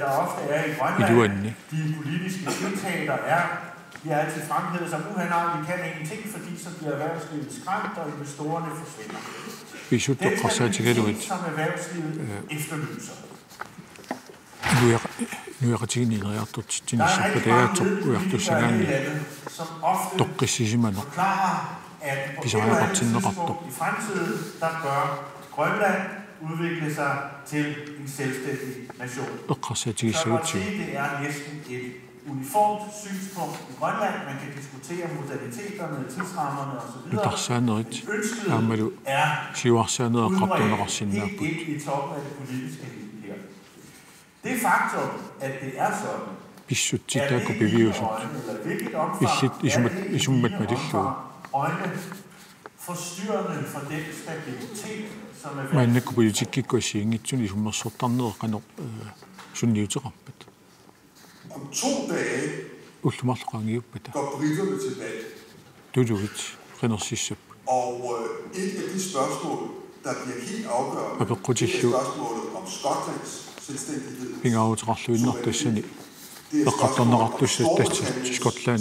der ofte er i Grønland, de politiske tiltag, der er, vi har altid fremhævet som vi kan ingenting, fordi så bliver erhvervslivet skræmt, og investorerne forsvinder. Den stabilitet, som erhvervslivet efterlyser. Nueratini Tinissappadea Uertussangangi Tokkissisimanor Pisariaqartinneqartoq I fremtiden, der bør Grønland udvikle sig til en selvstændig nation. Så kan man sige, det er næsten et uniformt synspunkt i Grønland. Man kan diskutere modaliteterne, tidsrammerne osv. Ønsket er udbredt helt ind i toppen af det politiske liv her. Det faktum, at det er sådan, er det ikke i øjne, eller hvilket omfang er det i øjne forstyrrende for den stabilitet, som er Manne politikikko isiingitsun isummersortarnereqanoq sunniuteqarpat. Om 2 dage Ullumarleqangiuppata. går britterne til valg. Tuluit qenersissap. Og et af de spørgsmål, der bliver helt afgørende, det er spørgsmålet om Skotlands selvstændighed. Pingaauteqarluinnertassani eqqartarnerartussattassi Skotland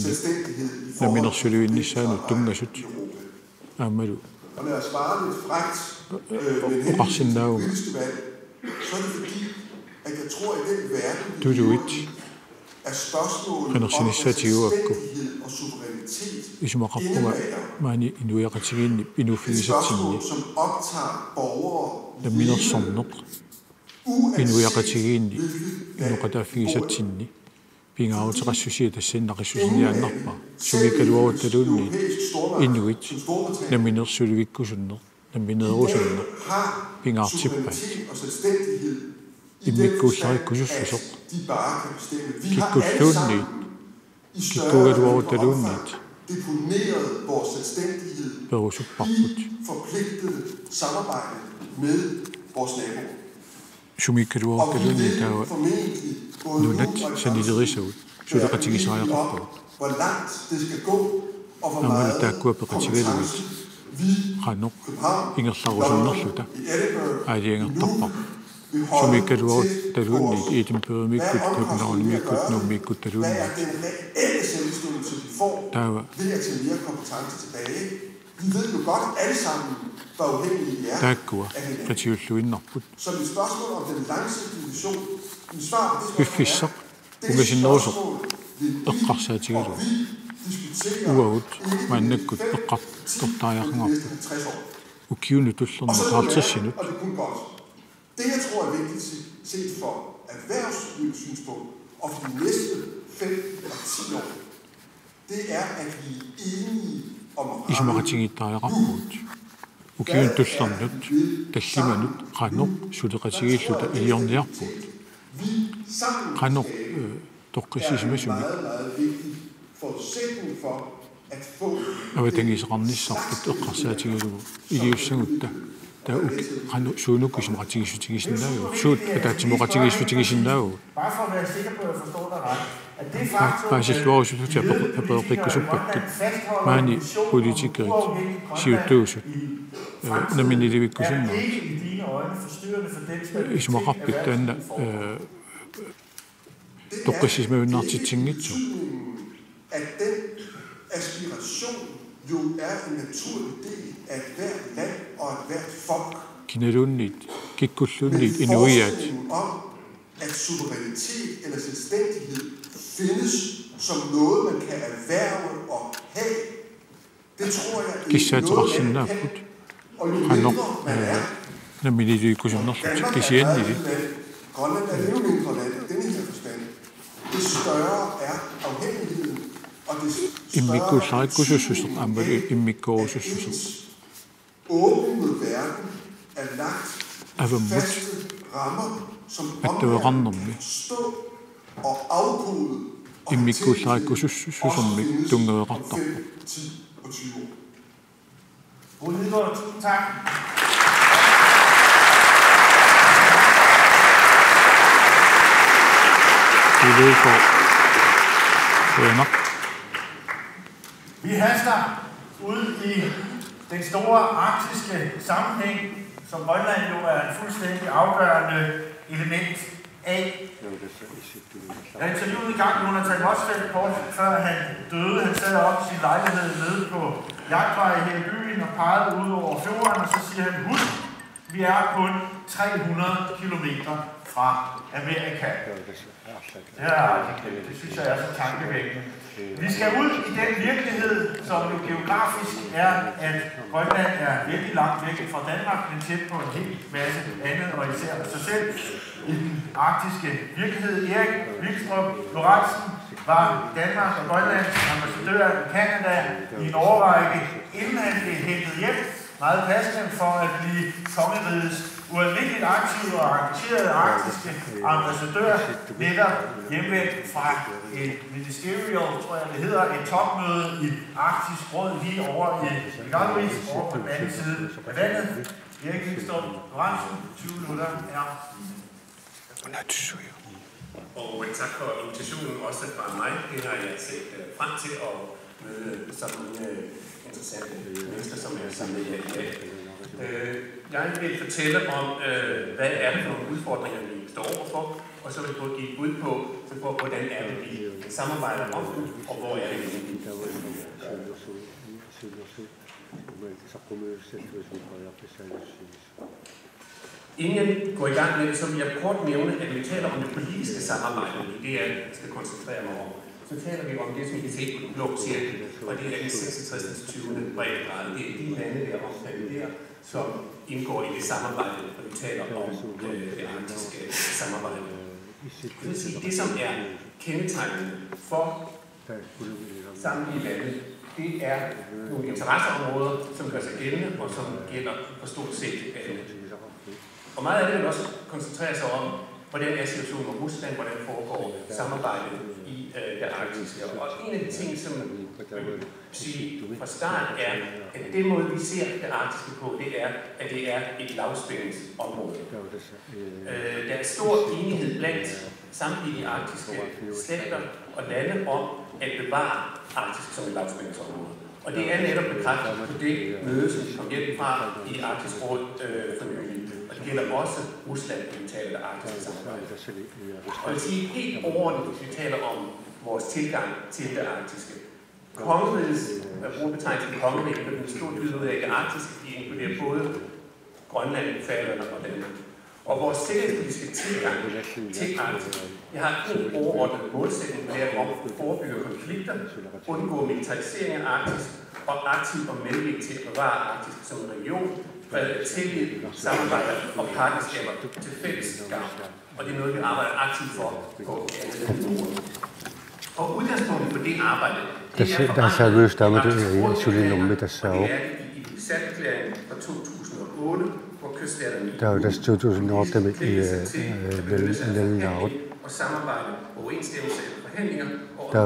naminerssuluinnissaanu tungasut aammalu. Og lad os svare lidt frækt med en politiske valg, så er det fordi, at jeg tror, at den verden, vi lever i, er spørgsmålet om selvstændighed og suverænitet indebærer et spørgsmål, som optager borgere Inuiaqatigiinni inuqatafigisatsinni pingaauteqassusiatassinnaqissusinniaannarpa sumikaluaruttaluunni inuit naminersuluvikkusunner namineerusunner pingaartippat immikkuullariikkusussusoq kikkulluunniit kikkugaluaruttaluunniit deponeret vores selvstændighed i forpligtede samarbejde med vores naboer. Sumikaluaruttaluunni taawa nunat sanilerisaut suleqatigisariaqarput hvor langt det skal gå, og hvor meget taakkuapeqatigaluit qanoq ingerlarusunnerluta aaliangertarpaq sumikaluaruttaluunni iitimperumikkut københavnimikkut nuumikkuttaluunni hvad er den reelle selvbestemmelse, vi får ved at tage mere kompetence tilbage? Vi ved jo godt alle sammen, hvor afhængige vi er af hinanden. Så mit spørgsmål om den langsigtede vision, mit svar på det spørgsmål er, det spørgsmål vil vi og vi diskutere uaut eqqartartariaqngarpu næste 50 år. ukiunutullernerqaartissinut Og det kunne godt. Det, jeg tror er vigtigt set for erhvervslivets synspunkt, og for de næste 5 eller 10 år, det er, at vi er enige om isumaratigiittariaqarput ukiuntullernet tallimanut qanoq suleqatigiilluta iorniarput qanoq toqqissisimasumi meget vigtig forudsætning for at få avatangisaqarnissarput eqqarsaatigilugu iliussagutta taa qanu suunukkisumaratigisutigisinnaaguu suut ataatimoqatigisutigisinnaaguu Bare for at være sikker på, at jeg forstår dig ret, at det faktum, Paasisluarusut apeqikkusuppakkit maani politikerit siuttuusut naminiливиккусуннаа ikke i dine øjne forstyrrende for den stabilitet, isumaqarpit taanna toqqissismaunnaartitsingitsu at den aspiration jo er en naturlig del af et hvert land og et hvert folk. kinaluunniit kikkulluunniit inuiaat om, at suverænitet eller selvstændighed findes som noget, man kan erhverve og have, det tror jeg ikke noget, man kan. Og jo mindre man er, Grønland er endnu mindre land i denne her forstand, det større er afhængigheden, og det større åben mod verden er lagt faste rammer, som omverdenen kan forstå og afkode og håndtere også findes om 5, 10 og 20 år. Rune Lidegaard, tusind tak. Vi haster ud i den store arktiske sammenhæng, som Grønland jo er en fuldstændig afgørende element af. Jeg interviewede i gang Jonathan Motzfeldt kort før han døde. Han sad op i sin lejlighed nede på Jagtvej her i byen og pegede ud over fjorden, og så siger han, husk, vi er kun 300 kilometer fra Amerika. Ja, det synes jeg er så tankevækkende. Vi skal ud i den virkelighed, som jo geografisk er, at Grønland er virkelig langt væk fra Danmark, men tæt på en hel masse andet, og især sig selv i den arktiske virkelighed. Erik Wikström Lorentzen var Danmark og Grønlands ambassadør i Canada i en årrække, inden han blev hentet hjem, meget passende for at blive kongerigets ualmindeligt aktive og engagerede arktiske ambassadør, netop hjemvendt fra et ministerial, tror jeg det hedder, et topmøde i Arktisk Råd lige over i Iqaluit, over på den anden side af vandet. Erik Wikström Lorentzen, 20 minutter er. Og tak for invitationen også fra mig. Det har jeg set frem til at møde så mange interessante mennesker, som er samlet her i dag. Jeg vil fortælle om, hvad er det for nogle udfordringer, vi står overfor, og så vil jeg prøve at give et bud på, hvordan er det, vi samarbejder om det, og hvor er det, vi Inden jeg går i gang med det, så vil jeg kort nævne, at vi taler om det politiske samarbejde. Det er, jeg skal koncentrere mig om. Så taler vi om det, som vi kan se på den blå cirkel, og det er den 66. 20. breddegrad. Det er de lande, der er omfattet der, som indgår i det samarbejde, og vi taler om det arktiske samarbejde. Det vil sige, det som er kendetegnende for samtlige lande, det er nogle interesseområder, som gør sig gældende, og som gælder for stort set alle. Og meget af det vil også koncentrere sig om, hvordan er situationen med Rusland, hvordan foregår samarbejdet i det arktiske. Og en af de ting, som jeg vil sige fra start, er, at det måde, vi ser det arktiske på, det er, at det er et lavspændingsområde. Der er stor enighed blandt samtlige arktiske stater og lande om at bevare Arktis som et lavspændingsområde. Og det er netop bekræftet på det møde, som vi kom hjem fra i Arktisk Råd for nylig. Og det gælder også Rusland, når vi taler det arktiske samarbejde. Og jeg vil sige helt overordnet, hvis vi taler om vores tilgang til det arktiske. Kongerigets, jeg bruger betegnelsen kongeriget, men det stort ud af det arktiske, de inkluderer både Grønland, Færøerne og Danmark. Og vores sikkerhedspolitiske tilgang til Arktis, jeg har en overordnet målsætning med at forebygge konflikter, undgå militarisering af Arktis og aktivt og medvirke til at bevare Arktis som en region, præget af tillid, samarbejde og partnerskaber til fælles gavn. Og det er noget, vi arbejder aktivt for på alle områder. Og udgangspunktet for det arbejde, det er i Ilulissaterklæringen fra 2008, hvor kyststaterne og samarbejde, overensstemmelse og forhandlinger og så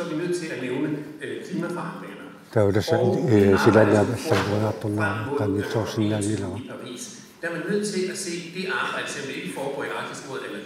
er vi nødt til at nævne klimaforandringer. Der er man nødt til at se det arbejde, som det ikke foregår i Arktisk Råd eller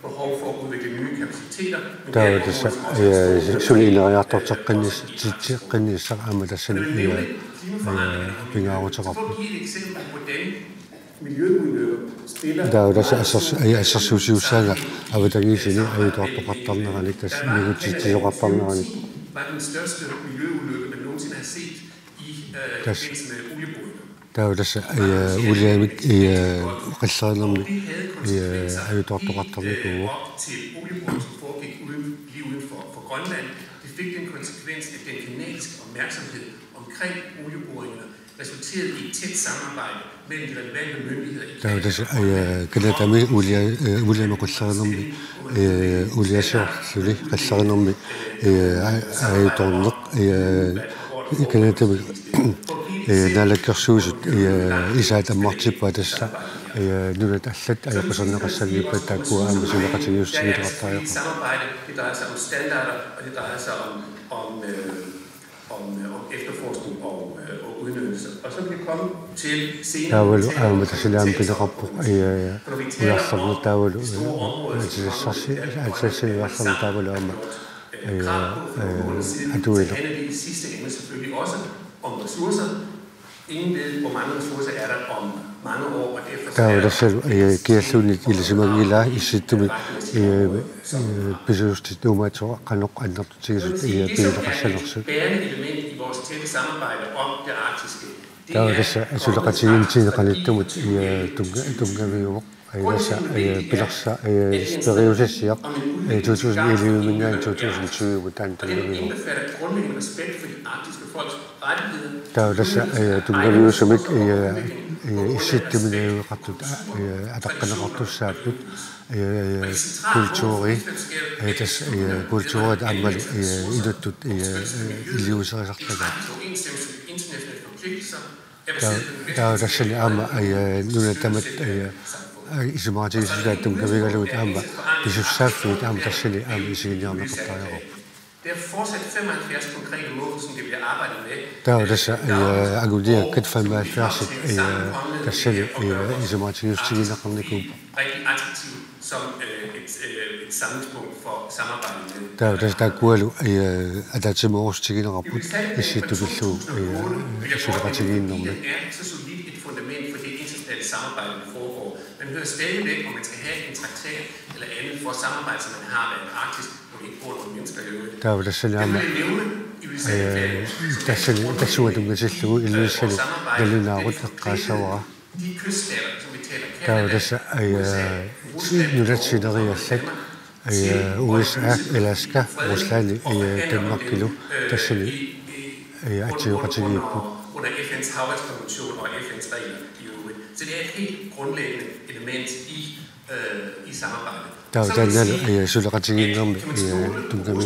behov for at udvikle nye kapaciteter. Der er det sådan en reaktor til klimaforandringer. For at give et eksempel på den miljøulykke spiller. Der er det var den største miljøulykke, man nogensinde har set i forbindelse med olieboring. Der er jo også ulykke i Rusland i Øydotteratterne på. Til olieboring, som foregik lige uden for Grønland, det fik den konsekvens, at den kanadiske opmærksomhed omkring olieboringerne resulterede i et tæt samarbejde mellem de relevante myndigheder i Canada. Der er med ulykke med Rusland ulykke så det Rusland Canada nalakkersuusut isaat ammartippaatassa nulat allat ajaqusarneqassaliippattaakkuwa aamasuleqatigiussigileqartaayoq. Det drejer sig om standarder, og det drejer sig om efterforskning og udnyttes. Og så vil vi komme til senere, når vi taler om store områder, så handler det i sidste ende selvfølgelig også om ressourcer. Ingen ved, hvor mange ressourcer er der om mange år, og derfor så er det bærende element i vores tætte samarbejde om det arktiske. Det er grundlæggende respekt for de arktiske folks Det er fortsat 75 konkrete mål, som det bliver arbejdet med. Der er det så aguderer kat 75 der selv rigtig attraktivt som et samlingspunkt for samarbejdet med. Der er gode at der til morges til en rapport i sit du vil så strategien om det. Er så solidt et fundament for det internationale samarbejde der foregår. Man hører stadigvæk om man skal have en traktat eller andet for samarbejde som man har med Arktis. Der var det selv om der så du med sig ud i løshed der lønner ud af græsser der var det så nu der sidder selv USA Alaska Rusland i Danmark kilo der selv at det var til under FN's havretkonvention og FN's regler i øvrigt. Så det er et helt grundlæggende element i samarbejdet. Der er den solidaritet om du kan med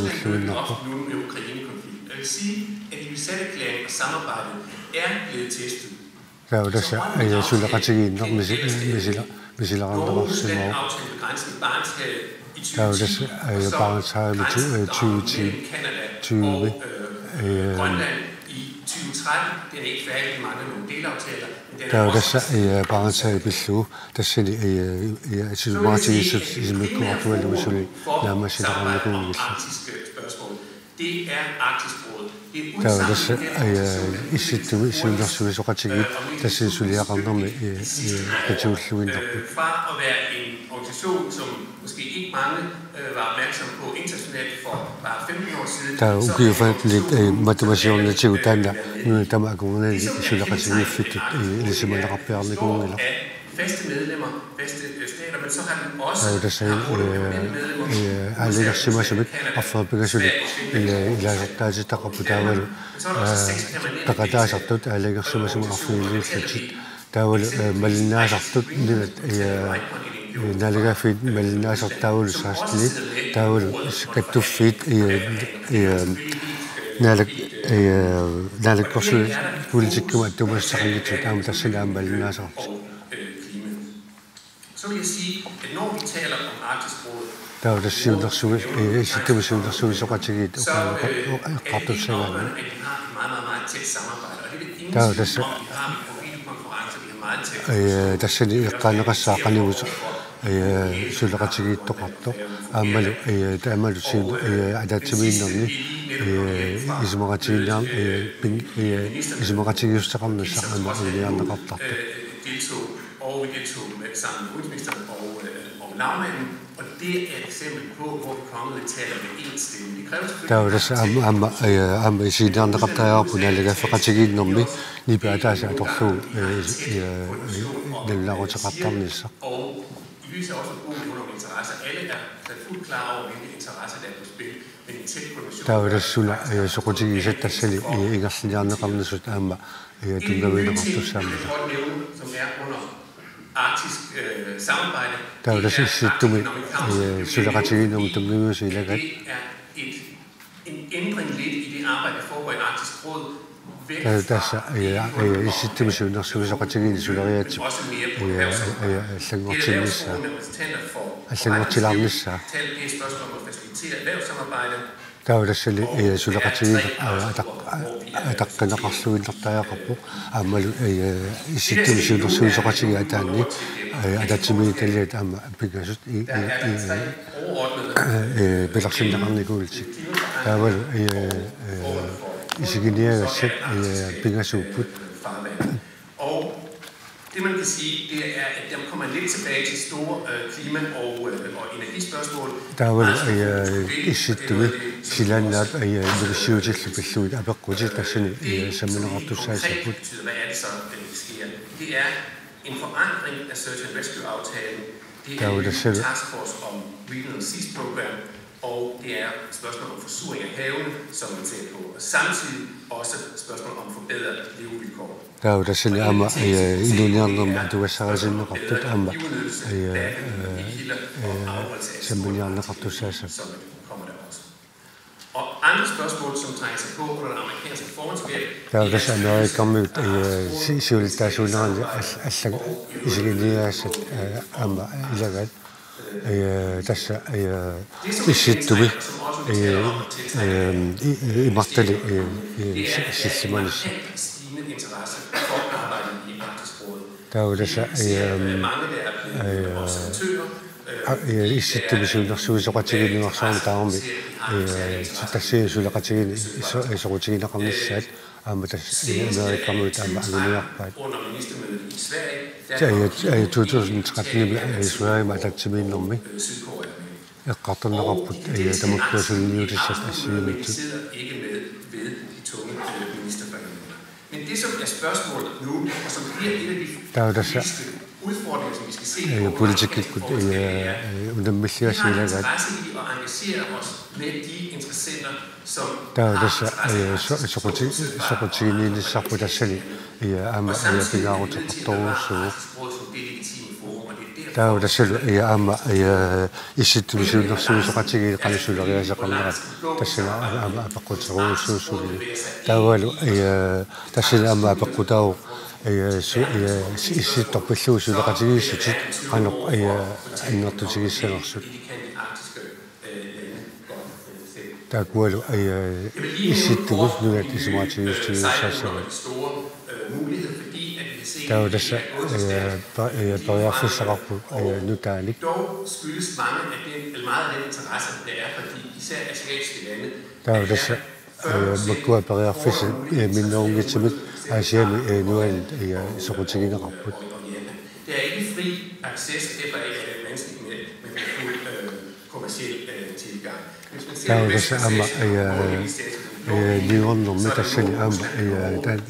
Ukraine-konflikten. Jeg vil sige, at Ilulissat-erklæringen og samarbejdet er blevet testet. Der er jo der solidaritet om med sine andre også. Der er jo der Barentshavet med 2010 og Grønland i 2013. Den er ikke færdig, mange nogle delaftaler. Der er jo der Barentshavet beslut, der selv jeg synes meget til i som ikke går på alle udsøg nærmere sig der rammer gode arktiske spørgsmål. Det er Arktisk Råd. Der er der i sit der så ret til der synes jeg rammer med kultursluen der. Fra at være en organisation som måske ikke mange var opmærksom på internationalt for bare 15 år siden. Der er jo for lidt motivation til uddanne nu der er gode solidaritet fedt ligesom man rapper med gode eller faste medlemmer, faste stater, men så har den også der sagde alle der simmer som og for begge eller der er der på der var der er sagt at alle der simmer som affølge lidt der var Malina sagt det نالك في الناس الطاول ساستلي طاول كتو فيت نالك كوسل بوليتيك ما تبغى تسخلي تام تسلم بالناس. Så vil jeg sige, at når vi taler om Arktisk Råd, der er det syv der så så godt til det og kaptet sig med. At vi har et meget tæt samarbejde, og det vil ingen sige, at vi har en profilkonference, vi har meget tæt. Der ser det kan også sagde ud. solidaritet toqartu aamalu taamalu siin adatsimiinnerni ismaqatiinnaam ismaqatigiustaqarnassa ama uliarnaqartartu og vi deltog med sammen med udenrigsministeren og lagmanden, og det er et eksempel på, hvor kongeriget taler med én stemme. Det kræver selvfølgelig... Amma isiinarnaqartaaruapuna alagaffeqatigiinnermi nipaataasa atorlu nallaqutiqartarnissa. I lyset også af gode millioner interesser. Alle er fuldt klar over, hvilke interesser der er på spil, men en tæt koalition... Der er jo der sulla soqutigisat selv i ingersinjarneqarnissut aama tungavineqartussaamma. Som er under arktisk samarbejde. Der er jo der sidstumi solidaritet om tungavineqartussaamma. Det er en ændring lidt i det arbejde, der foregår i Arktisk Råd. Tässä sitten se katsoin solidaritet Sengortilannissa. Sengortilannissa. Det er et spørgsmål om at facilitere erhvervssamarbejde. der var der selv sulaqatigiin ataqqineqarluinnertayaqarpu aammalu issittumisuunersuusoqatigi ataanni atatsimiitalliat aama pigasut pilarsinneqarnikuultik taavalu isiginiagassat pingasuupput. Det man kan sige, det er, at der kommer lidt tilbage til store klima- og energispørgsmål. Der var issittuми силааннаап нугиссуутиллупиллуит апеққути тассани самминеқартуссаасаппут. Hvad er det så, der sker? Det er en forandring af Search and Rescue-aftalen. Det er en taskforce om Regional Seas Program, og det er et spørgsmål om forsuring af havene, som vi tænker på. Og samtidig også et spørgsmål om forbedret levevilkår. Der var der selv amma iluniarnerma tuassarasinneqartut amma samminniarneqartussaasa. Og andre spørgsmål, som trænger sig på under det amerikanske formandskab. Der var der så amerikanerne siultaasuunerani allag isiginiaasat amma ilagat tässä issittuми imartali sissimanissa. Der var der så issittumisuunersuusoqatiginnguarsaarni taarmi tassiisuleqatigini isoqutigineqarnissaat aama tass amerikanerne aama aluniarpaat. 2013 i Sverige med atatsimiinnermi eqqartorneqarput tamukkuasulniutissat assiimit. Ikke med ved de tunge ministerforhandlinger. Men det som er spørgsmålet nu, og som bliver et af de vigtigste udfordringer, som vi skal se på, politikkikkut unammissiasiulagat. Interesse i at engagere os med de interessenter, som der var tässä soqutiginnissarpu tassali aama pingaaruteqartoruussuu. Der var der selv aama issittumisuunersuusoqatigi qalusuleriasaqarnerat tassala aama apaqquteruussuussuuli. Der var tassala aama apaqqutau issittorpilluusuleqatigiissutit qanoq innertutigissanersut. Der kuulu issittumus nuat isumaatigiistugiissaassavat. Der var tässä pariarfissaqarpu nutaanik. Dog skyldes meget af den interesse, der er for de især asiatiske lande. Der var tässä makkua pariarfissa minnerungitsimit asiami nuan soqutigineqarput. Det er ikke fri acces eller vanskeligt med kommerciel tilgang. Der var tässä amma niornermi tassali aama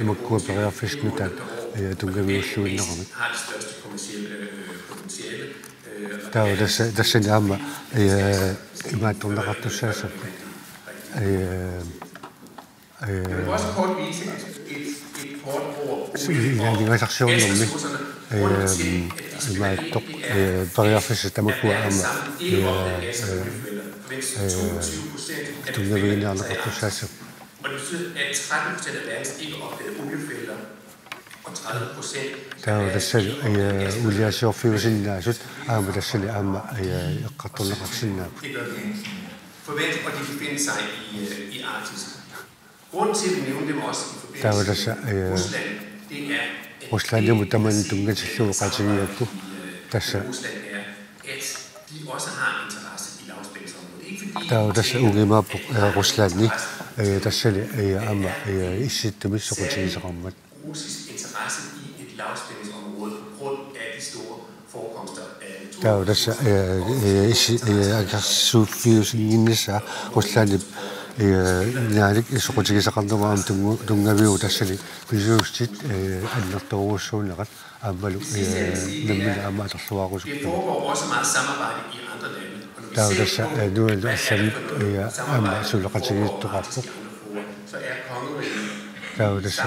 makkua pariarfiss nutaan tungaviulluinnerami. Har det største kommercielle potentiale. Der var tässä aama imaattorneqartussaasappu. Jeg vil også kort vise et kort ord. Gasarsiornermi imaattoq pariarfissa tamakkua aama tungaviinnearneqartussaasappu. Og det betyder, at 13% af verdens ikke opdagede oliefelter, og 30%. Der var tässä uliasiorfiusinnaasut aama tassali aama eqqartorneqarsinnaap. Forvent, og de befinder sig i Arktis. Grunden til, at vi nævner dem også i forbindelse med Rusland, det er, Rusland mutaman tungatilluuqatigiakku tassa Rusland er, at de også har interesse i lavspændingsområdet. Ikke fordi der var tässä ugimaappu Ruslanni tassali aama issittumissoqutigiseqarmat. russisk interesse i et lavspændingsområde på grund af de store forekomster af Der var tässä agassuuffiusinginnissa Ruslanni naalik soqutigiseqarnermaam tungaviu tassali pisuustit annertoruussuuneqat aammalu nammila aama atarluarusuq. Det foregår også meget samarbejde i andre lande. Der var tässä nualu allamit aama suleqatigiittoqarpuq. Så er kongeriget Der var tässä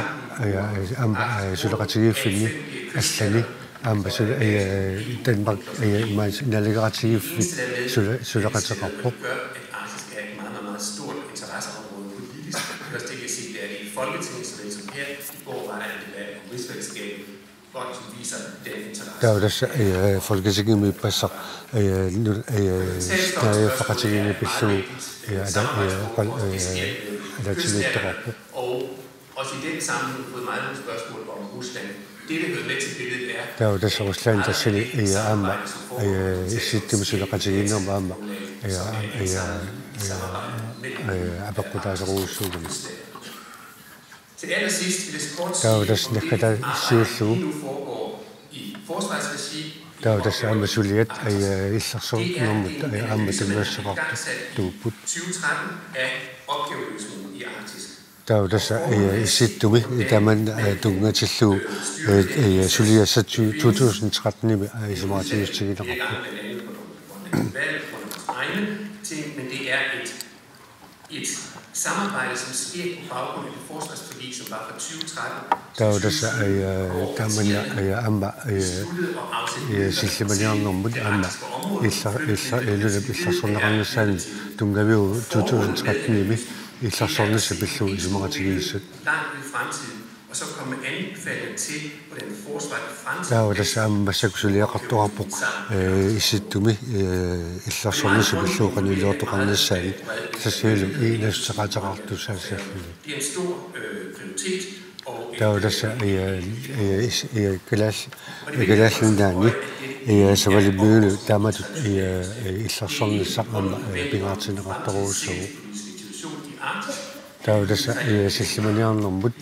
aama suleqatigiiffinni allani aama Danmark naliqatigiiffit suleqateqarpuq. Folketinget, såvel som her i går var en debat om rigsfællesskabet, godt, som viser den interesse. Der er jo også folketinget med passer folketinget med besøg der til lidt deroppe. Og også i den sammenhæng fået meget nogle spørgsmål om Rusland. Det, der hører med til billedet er... Der er jo også Rusland, der selv i sit demokrati om Amma. Til allersidst vil jeg kort sige, at lige nu foregår i forsvarsregi. Der er også مسؤوليات إسرائيل igangsat 2013 af opgaveløsningen i Arktis. Der er også sidste da man dunga til slu Julia 2013 i så meget til det men det er et samarbejde, som sker på baggrund af det forsvarsforlig, som var fra 2013. Der er også da man Silsimanian nommen amma isla sådan en sand dunga vi 2013 i sådan så besluttede i så meget til langt i fremtiden, og så kommer anbefalinger til, hvordan forsvaret i fremtiden. Der er jo samme massakulære rettor på i sit dumme isla sådan så besluttede i lorterne selv. Så siger det en af strategier du selv selvfølgelig. Det er en stor prioritet. Der er jo også glaslen der så var det møde der med isla sådan sammen bingar til rettor så. Der er jo også Silsimanian nommen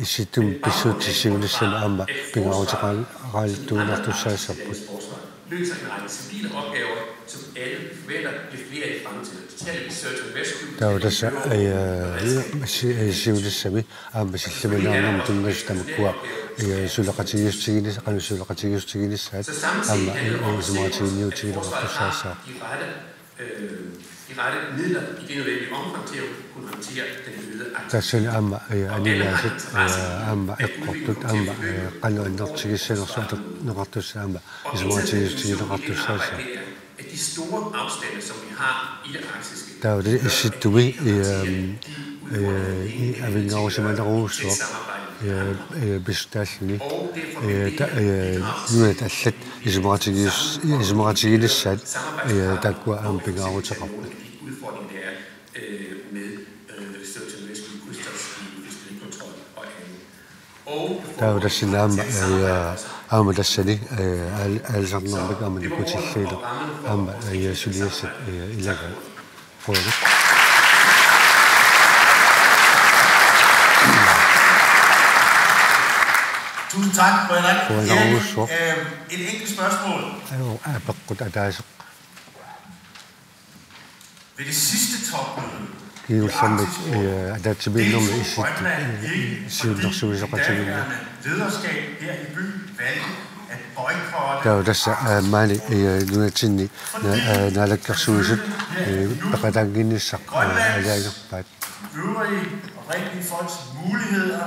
i sit dumme besøg til civilisation amma bingar til ret du når du siger så. Løser en række civile opgaver, som alle forventer bliver flere i fremtiden. Der er jo også civilisation amma Silsimanian nommen du når du kuar sulaqatigius tigini sat amma så meget til new til du siger så. De rette midler i det nødvendige omfang til at kunne håndtere den øgede aktivitet. Der selv amma anilaset amma eqqortut amma qannuinnertigissanor suutat neqartus amma ismuatigistigineqartussaasaa. At de store afstande, som vi har i det arktiske. Der er det sittumi i avingarusimaneruussuaq bestallini nu er slet ismuatiginissaat takkua ampingaruteqarpu. Udfordringen er med search and rescue krydstogtskibe, fiskerikontrol og andet. Der er jo der sin amma tassani alsarnermik amma nikutilleeler amma yasuliasat ilaga prøve. Tusind tak, Frederik. Et enkelt spørgsmål. Ved det sidste topmøde i Arktisk Råd, daværende lederskab her i byen valgte at boykotte. Der er også mange lunatini nalakkersuiset baqatanginissaq alaagappaat. Øvrige oprindelige folks muligheder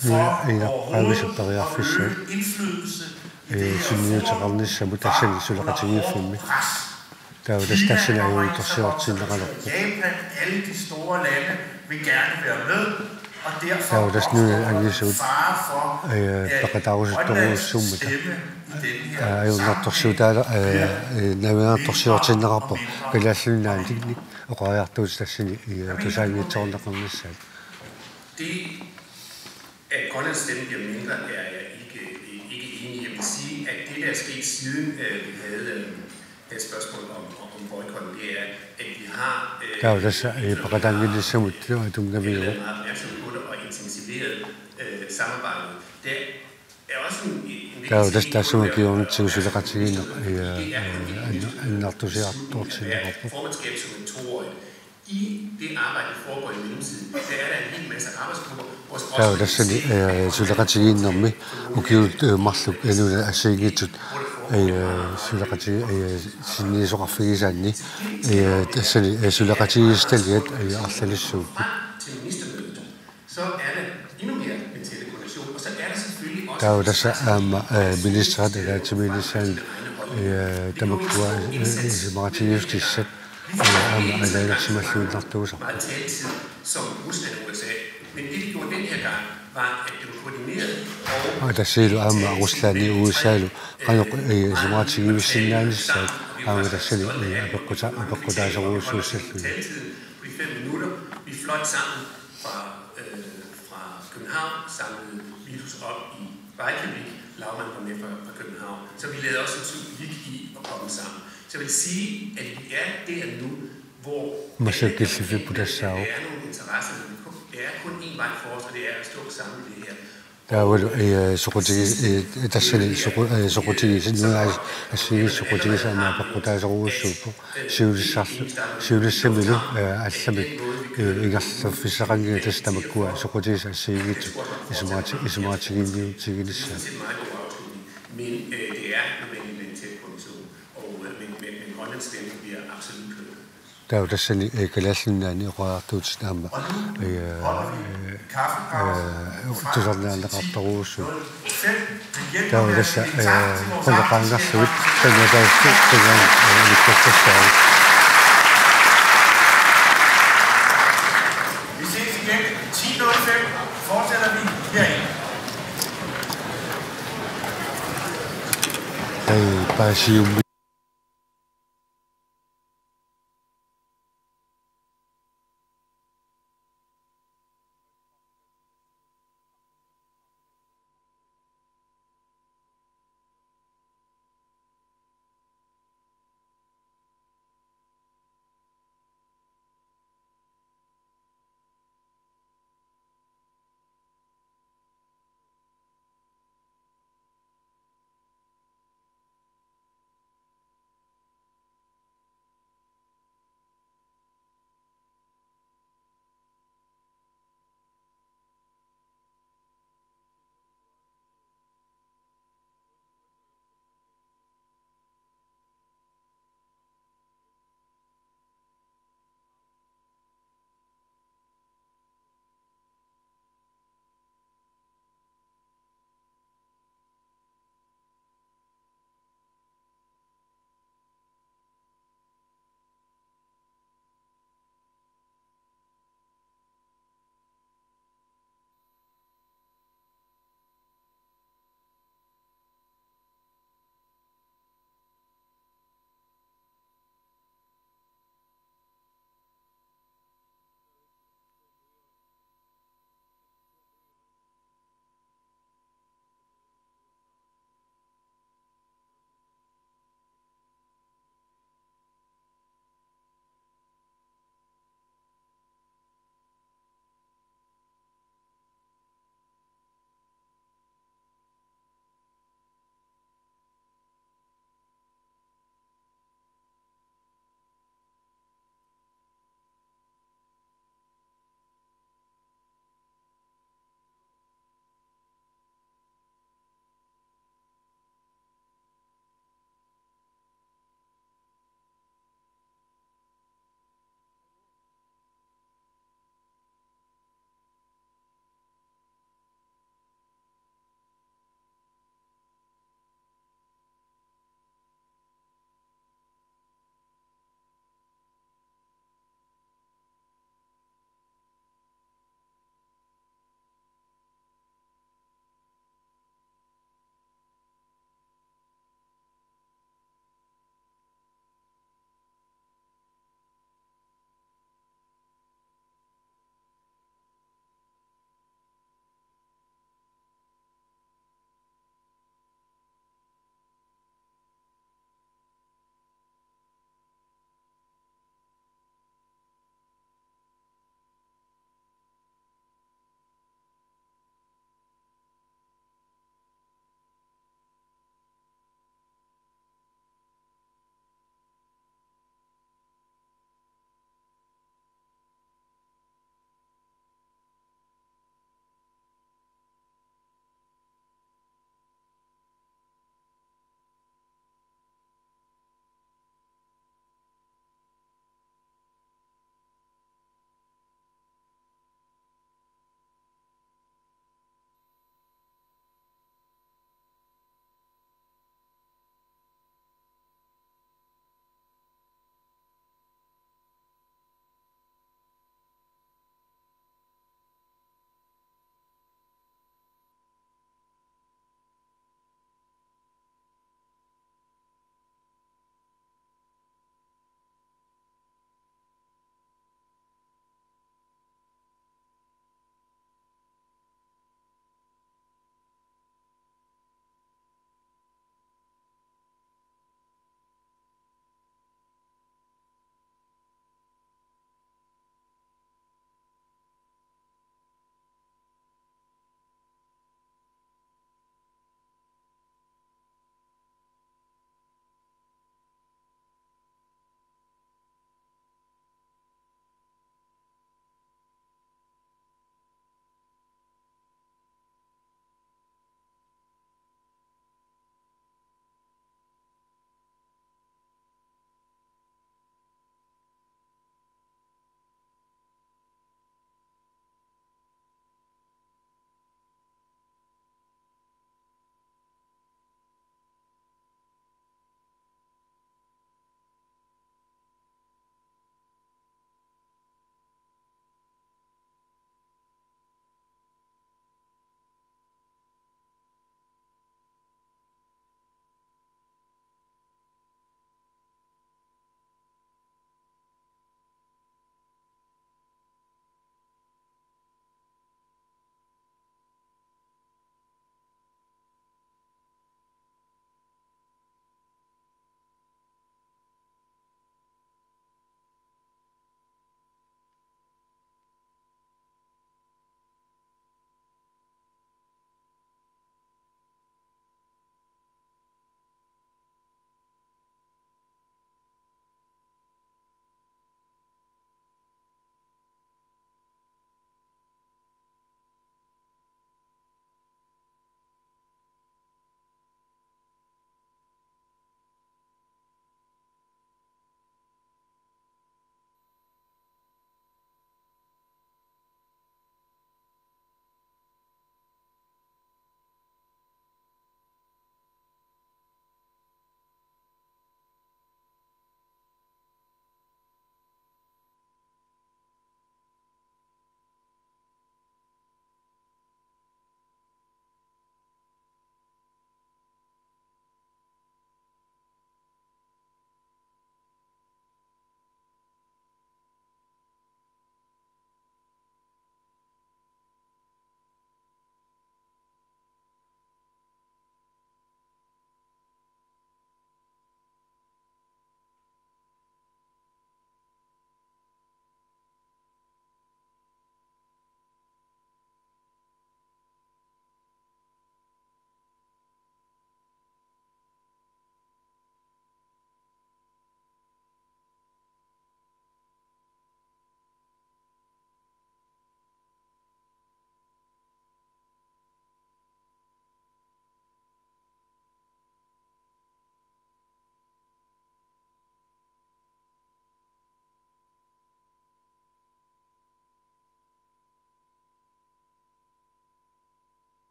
for overhovedet at øge indflydelse i det her forhold pres. Der er jo det stationære interesseret til Japan, alle de store lande vil gerne være med, og derfor der er jo det også fare for, at Grønlands stemme i den her er jo nok interesseret til rapper. Det er sådan en og rører du station i design i tårnet om det selv. Det at Grønlands stemme bliver mindre er jeg ikke enig i. Jeg vil sige, at det der er sket siden vi havde et spørgsmål om boykotten, det er, at vi har der er jo det på hvordan vi det ser ud, det er jo meget opmærksom på det og intensiveret samarbejdet. Det er også der er jo det der som giver en til solidaritet en autoriseret til Europa. Formandskab som en 2-årig. I det arbejde, der foregår i mellemtiden, der er der en hel masse arbejdsgrupper. Der er jo det solidaritet når vi og giver masse endnu af sig solidaritet sin geografisanni solidaritet stillhet arsalissut. Til ministermødet, så er der endnu mere mentale koordination, og så er der selvfølgelig også... Der er jo der minister, der er til ministeren, der må kunne Martin Justis sæt, der er der som er fyldt nok doser. Meget taletid, som Rusland og USA Men det, vi gjorde den her gang, var, at det var koordineret og... Og der ser du om Rusland i USA, kan jo så meget til ved sin landsat, og der ser du at gå der så roligt så taletiden på de 5 minutter. Vi fløjt sammen fra København, samlede Vitus op i Reykjavik. Laumann var med fra København. Så vi lavede også en symbolik i at komme sammen. Så jeg vil sige, at vi er der nu, hvor der er nogle interesser, men det er kun én vej for os, og det er at stå sammen i det her. لا سقطي تسلي سقطي سنوات السنين سقطي سما بقطع زوج شيول السملو السمك يقص في سقني تستمكوا سقطي سيجيت اسمها تجيني السنة. Men det er normalt en tæt kommission, og men Grønlands stemme bliver absolut hørt. Der er jo der selv klassen af nærmere tutsnammer. Det er den andre rapporter. Der er jo der så konkurrencer så vidt den er der er lidt forskellig. Vi ses igen 10:05. Fortsætter vi herinde. Bare sige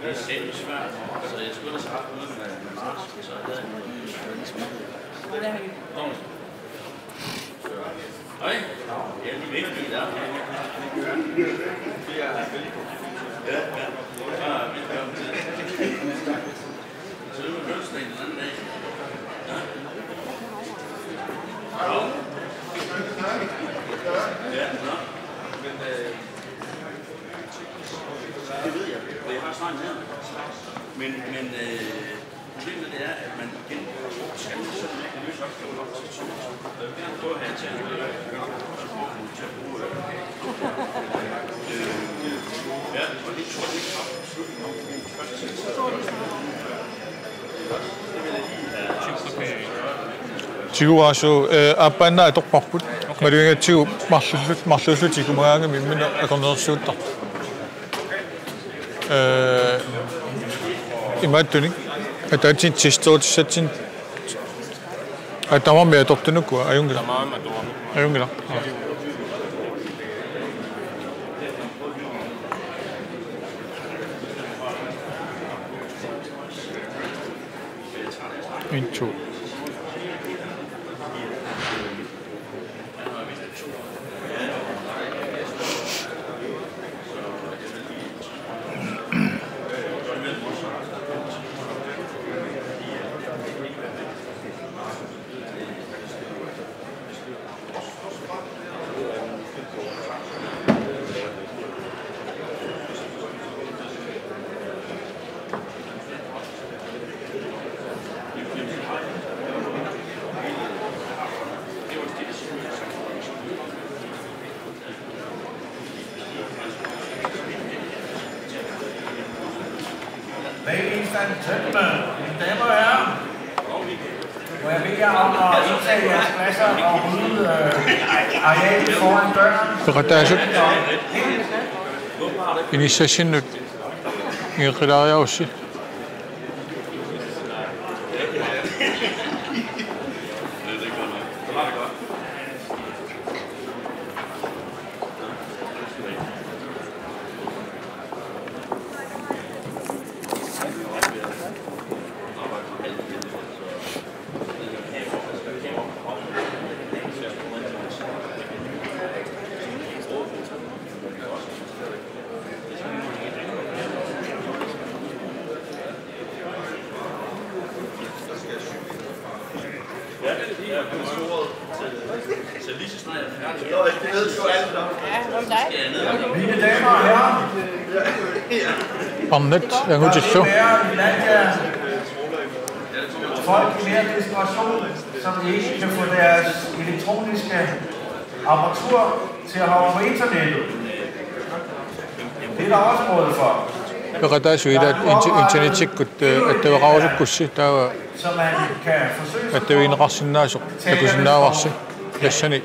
Det er selv svært, så jeg skulle ellers have haft noget med Mars, så jeg havde hej, ja, de er vigtige der. Ja, velkommen til. Så er det med fødselsdagen den anden dag. Ja, nå. Men det ved jeg, og jeg har snart her. Men problemet det er, at man igen skal sådan ikke løse opgaven op til 2. Jeg vil gerne prøve at have til at bruge ja, og det tror jeg ikke har slutningen om den første tid. Det vil jeg lige have 지구와서 아빠나 똑바꾸 머리에 지구 맞서서 지구 모양이 민민은 건너서다 이마트니 это 진짜 진짜 아따마 메도트는 거 아용기라 아용기라 인초 Ladies and gentlemen, mine damer og herrer, må jeg bede jer om at indtage jeres pladser og rydde arealet foran døren. 그것도 이니시에이션을 이끌어야 오시. Mine damer og herrer, 밤낮 양호지쇼. folk i mere desperation, som ikke kan få deres elektroniske apparatur til at holde på internettet. Det er der også råd for. 그거다 수위다 인터넷 그때 가서 굳이 다 Så man kan forsøge sig 그때 인 가신나서 그것이 나왔어. 대신에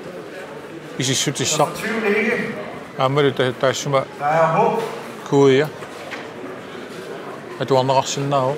이시 수지 싹 tvivl ikke. 아무래도 다시마 Der er håb. 그거야. at du andre gasinnaho.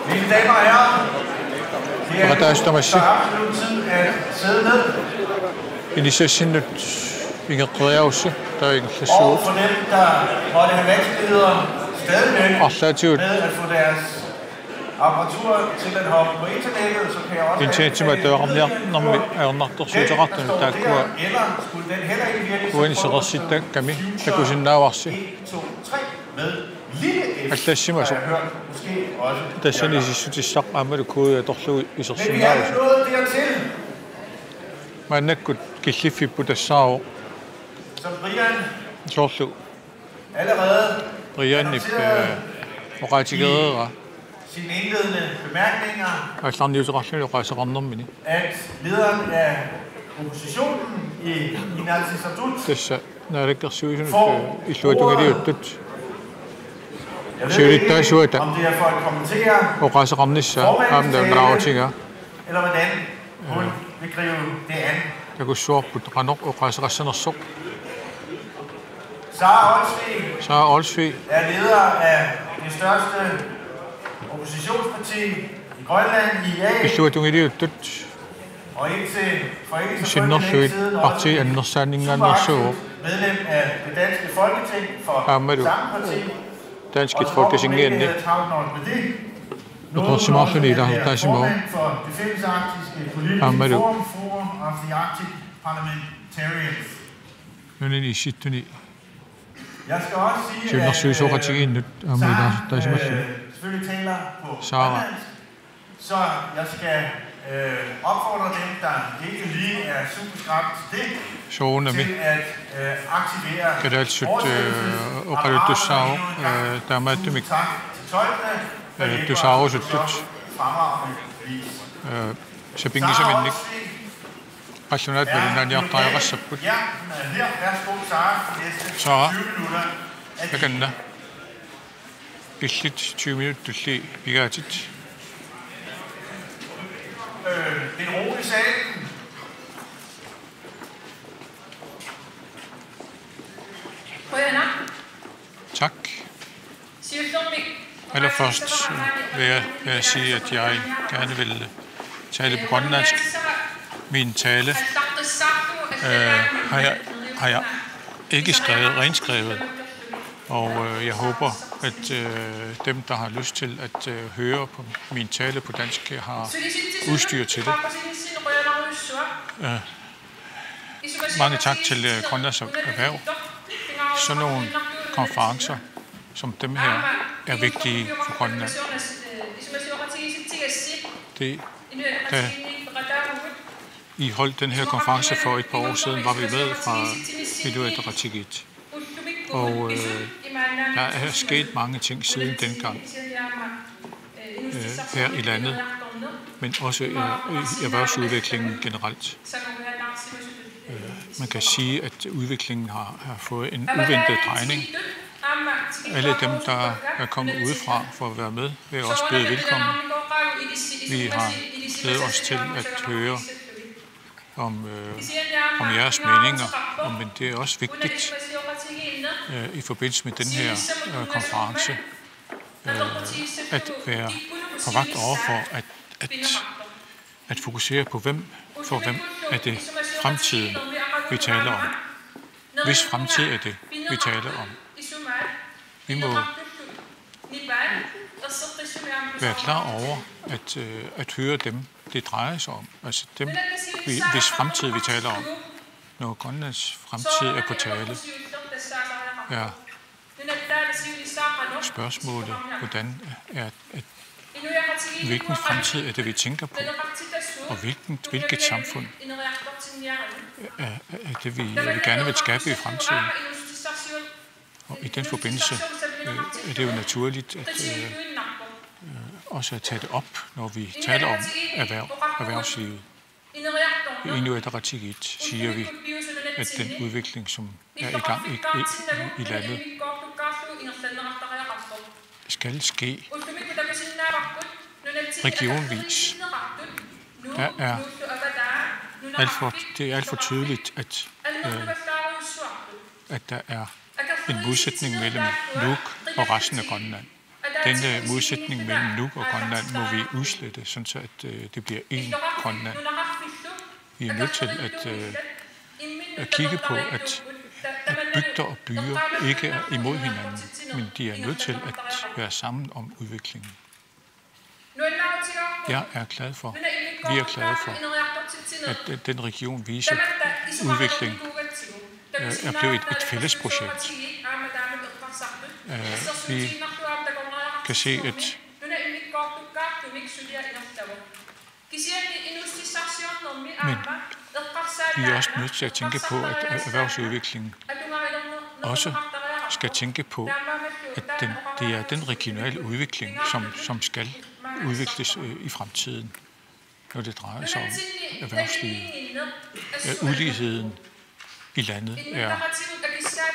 Mine damer og herrer, det er absolut tid at sidde ned. Initiativet ingereeruse taigillassuut. Og for dem, der måtte have vanskeligheder stadigvæk med at få deres apparatur til at hoppe på internettet, så kan jeg også eller skulle den heller ikke virke, så prøver takusinnavarsi 1, 2, 3 med lille F, har jeg hørt måske også. тассанисиссутиссақ аамалу аторлуги Men vi er исерсинаавус nået dertil, мааннаккут киллиффиппу тассаару som Brian соорлу allerede Brianniп оқаатигереера sine indledende bemærkninger, алларниусеқарлуни оқаасеқарнэрмини at lederen af oppositionen i Inatsisartut тасса наалаккерсуисунут иллуатунгалиуттут сиулиттаасуата om det er for at kommentere оқаасеқарнisса аамнаамнааватига eller hvordan hun vil gribe det an. такуссуарпут қанеқ оқаасеқассанерсоқ Sara Olsvig er leder af det største oppositionsparti i Grønland, IA, иллуатунгилиуттут og indtil for ikke så синнерлуит længe siden парти аннерсаанингаанаерсуо medlem af det danske folketing for samme parti. Danskit folketingianni uqorsimaarluni ilaaruttaasimoo for det fællesarktiske politiske forum of the Arctic Parliamentarians. nunini issittuni Jeg skal også sige, siunnersuisuoqatigiinnut aamilaaruttaasimallu selvfølgelig taler på Sara grønlandsk, så jeg skal opfordre dem, der ikke lige er super skrabt til det, sounami til at aktivere kadalsut oqaluttussaaro taamaattumik tak til tolkene, tusaarusuttut fremragende vis. sapingisaminnik qallunaat valinaaniartariaqassapput Ja, her, værsgo, Sara, næste Sara 20 minutter. takanna illit 20 minuttulli pigaatit Det er ro i salen. tak. Allerførst vil jeg sige, at jeg gerne vil tale på grønlandsk. Min tale har jeg ikke renskrevet, og jeg håber, at dem, der har lyst til at høre på min tale på dansk, har udstyr til det. Mange tak til Grønlands Erhverv. Sådan nogle konferencer som dem her er vigtige for Grønland. Da I holdt den her konference for et par år siden, var vi med fra Inuit Ataqatigiit. Og der er sket mange ting siden dengang her i landet, men også i erhvervsudviklingen generelt. Man kan sige, at udviklingen har fået en uventet drejning. Alle dem, der er kommet udefra for at være med, vil også byde velkommen. Vi har glædet os til at høre om jeres meninger, men det er også vigtigt i forbindelse med den her konference at være på vagt overfor at fokusere på hvem er det fremtiden, vi taler om. Hvis fremtid er det, vi taler om. Vi må være klar over at høre dem, det drejer sig om. Altså dem, hvis fremtid vi taler om. Når Grønlands fremtid er på tale, er spørgsmålet, hvilken fremtid er det, vi tænker på, og hvilket samfund er det, vi gerne vil skabe i fremtiden. Og i den forbindelse er det jo naturligt også at tage det op, når vi taler om erhvervslivet. I Inuit Ataqatigiit siger vi, at den udvikling, som er i gang i landet, skal ske regionvis. Det er alt for tydeligt, at at der er en modsætning mellem Nuuk og resten af Grønland. Denne modsætning mellem Nuuk og Grønland må vi udslette, sådan så at det bliver én Grønland. Vi er nødt til at kigge på, at bygder og byer ikke er imod hinanden, men de er nødt til at være sammen om udviklingen. Jeg er glad for, vi er glade for, at den region viser udvikling er blevet et fælles projekt. Vi kan se, at men vi er også nødt til at tænke på, at erhvervsudviklingen også skal tænke på, at det er den regionale udvikling, som skal udvikles i fremtiden, når det drejer sig om erhvervslivet. Uligheden i landet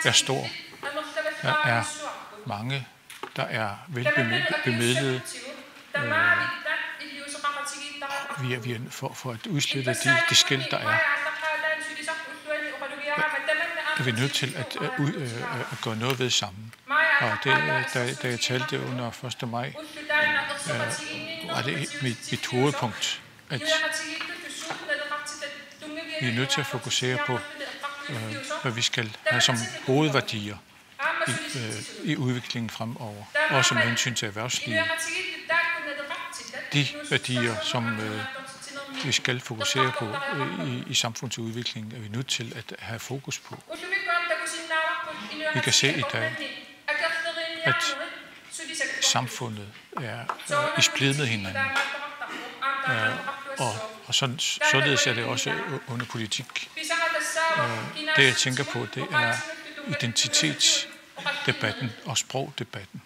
er stor. Der er mange, der er velbemidlede. For at udslette de skel, der er vi nødt til at gøre noget ved sammen. Og da jeg talte under 1. maj, var det mit hovedpunkt, at vi er nødt til at fokusere på, hvad vi skal have som hovedværdier i udviklingen fremover, også med hensyn til erhvervslivet. De værdier, som vi skal fokusere på i samfundsudviklingen, er vi nødt til at have fokus på. Vi kan se i dag, at samfundet er i splid med hinanden. Og således er det også under politik. Det jeg tænker på, det er identitetsdebatten og sprogdebatten.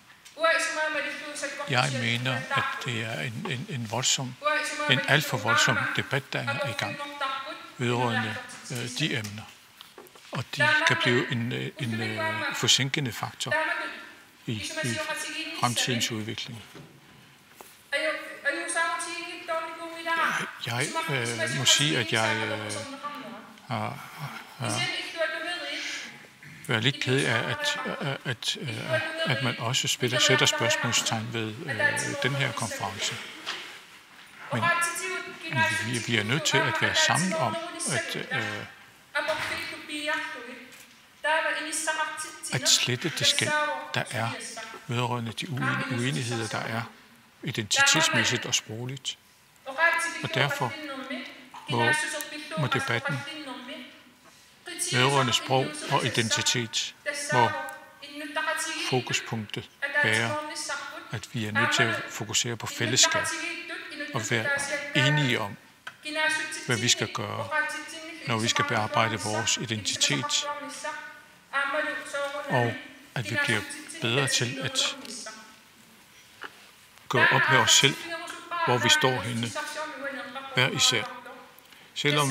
Jeg mener, at det er en alt for voldsom debat, der er i gang vedrørende de emner. Og de kan blive en forsinkende faktor i fremtidens udvikling. Jeg må sige, at jeg har været lidt ked af, at man også sætter spørgsmålstegn ved den her konference. Men vi er nødt til at være sammen om, at slette det skel, der er vedrørende de uenigheder, der er identitetsmæssigt og sprogligt. Og derfor må debatten vedrørende sprog og identitet, hvor fokuspunktet være, at vi er nødt til at fokusere på fællesskab og være enige om, hvad vi skal gøre, når vi skal bearbejde vores identitet, og at vi bliver bedre til at gå op med os selv, hvor vi står henne, hver især. Selvom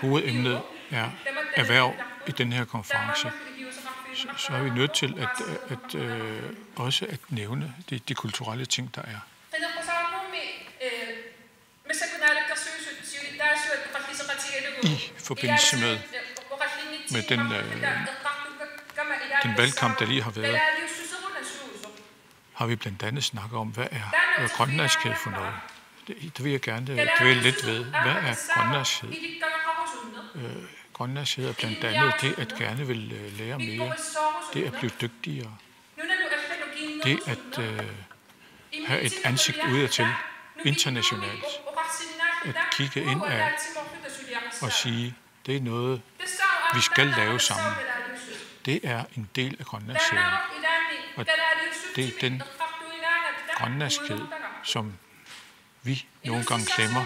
hovedemnet er erhverv i den her konference, så er vi nødt til også at nævne de kulturelle ting, der er. I forbindelse med den valgkamp, der lige har været, har vi blandt andet snakket om, hvad er grønlandskhed for noget. Det vil jeg gerne dvæle lidt ved. Hvad er grønlandskhed? Grønlandskhed er blandt andet det, at gerne vil lære mere. Det at blive dygtigere. Det at have et ansigt udadtil internationalt. At kigge ind af og sige, det er noget, vi skal lave sammen. Det er en del af grønlandskheden. Og det er den grønlandskhed, som vi nogle gange glemmer.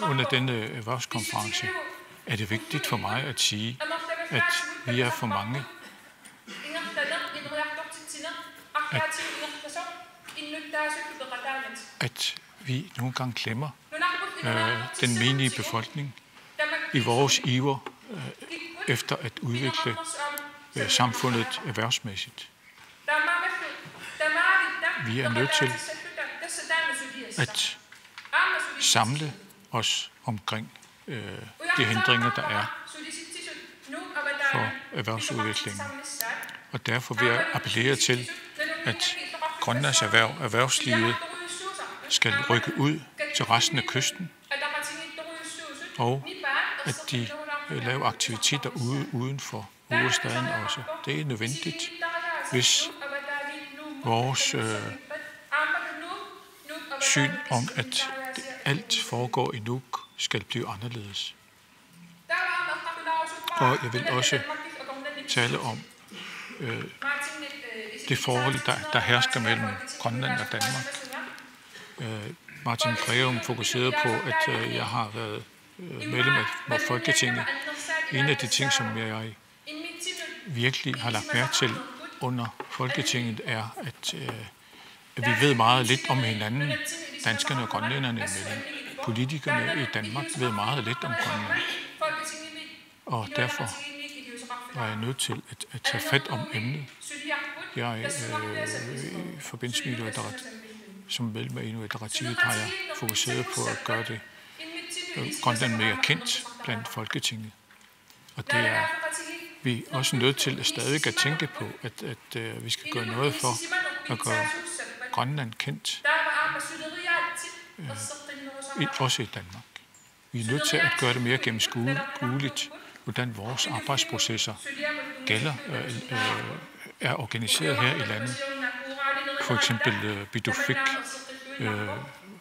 Under denne erhvervskonference er det vigtigt for mig at sige, at vi er for mange, at vi nogle gange glemmer den menige befolkning i vores iver efter at udvikle samfundet erhvervsmæssigt. Vi er nødt til at samle os omkring de hindringer, der er for erhvervsudviklingen. Og derfor vil jeg appellere til, at Grønlands erhvervslivet skal rykke ud til resten af kysten, og at de laver aktiviteter uden for hovedstaden også. Det er nødvendigt, hvis vores syn om, at alt foregår i Nuuk, skal blive anderledes. Og jeg vil også tale om det forhold, der hersker mellem Grønland og Danmark. Martin Breum fokuserede på, at jeg har været medlem af Folketinget. En af de ting, som jeg virkelig har lagt mærke til under Folketinget, er, at vi ved meget lidt om hinanden, danskerne og grønlænderne imellem. Politikerne i Danmark ved meget lidt om Grønland. Og derfor var jeg nødt til at tage fat om emnet. Jeg i forbindelse med som medlem af Inuit Ataqatigiit har jeg fokuseret på at gøre det Grønland mere kendt blandt Folketinget. Og det er vi er også nødt til at stadig at tænke på, at vi skal gøre noget for at gøre Grønland kendt, også i Danmark. Vi er nødt til at gøre det mere gennemskueligt, hvordan vores arbejdsprocesser er organiseret her i landet. For eksempel Bidufik,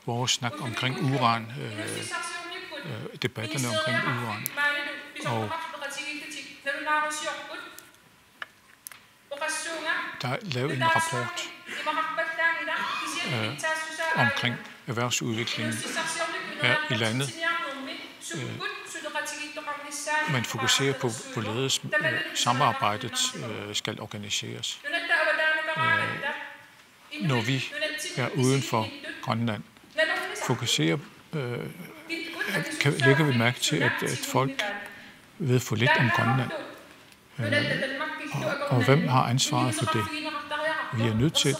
vores snak omkring uran, debatterne omkring uran. Og der er lavet en rapport omkring erhvervsudviklingen her i landet. Man fokuserer på, hvorledes samarbejdet skal organiseres. Når vi er uden for Grønland, lægger vi mærke til, at folk ved for lidt om Grønland. Og hvem har ansvaret for det? Vi er nødt til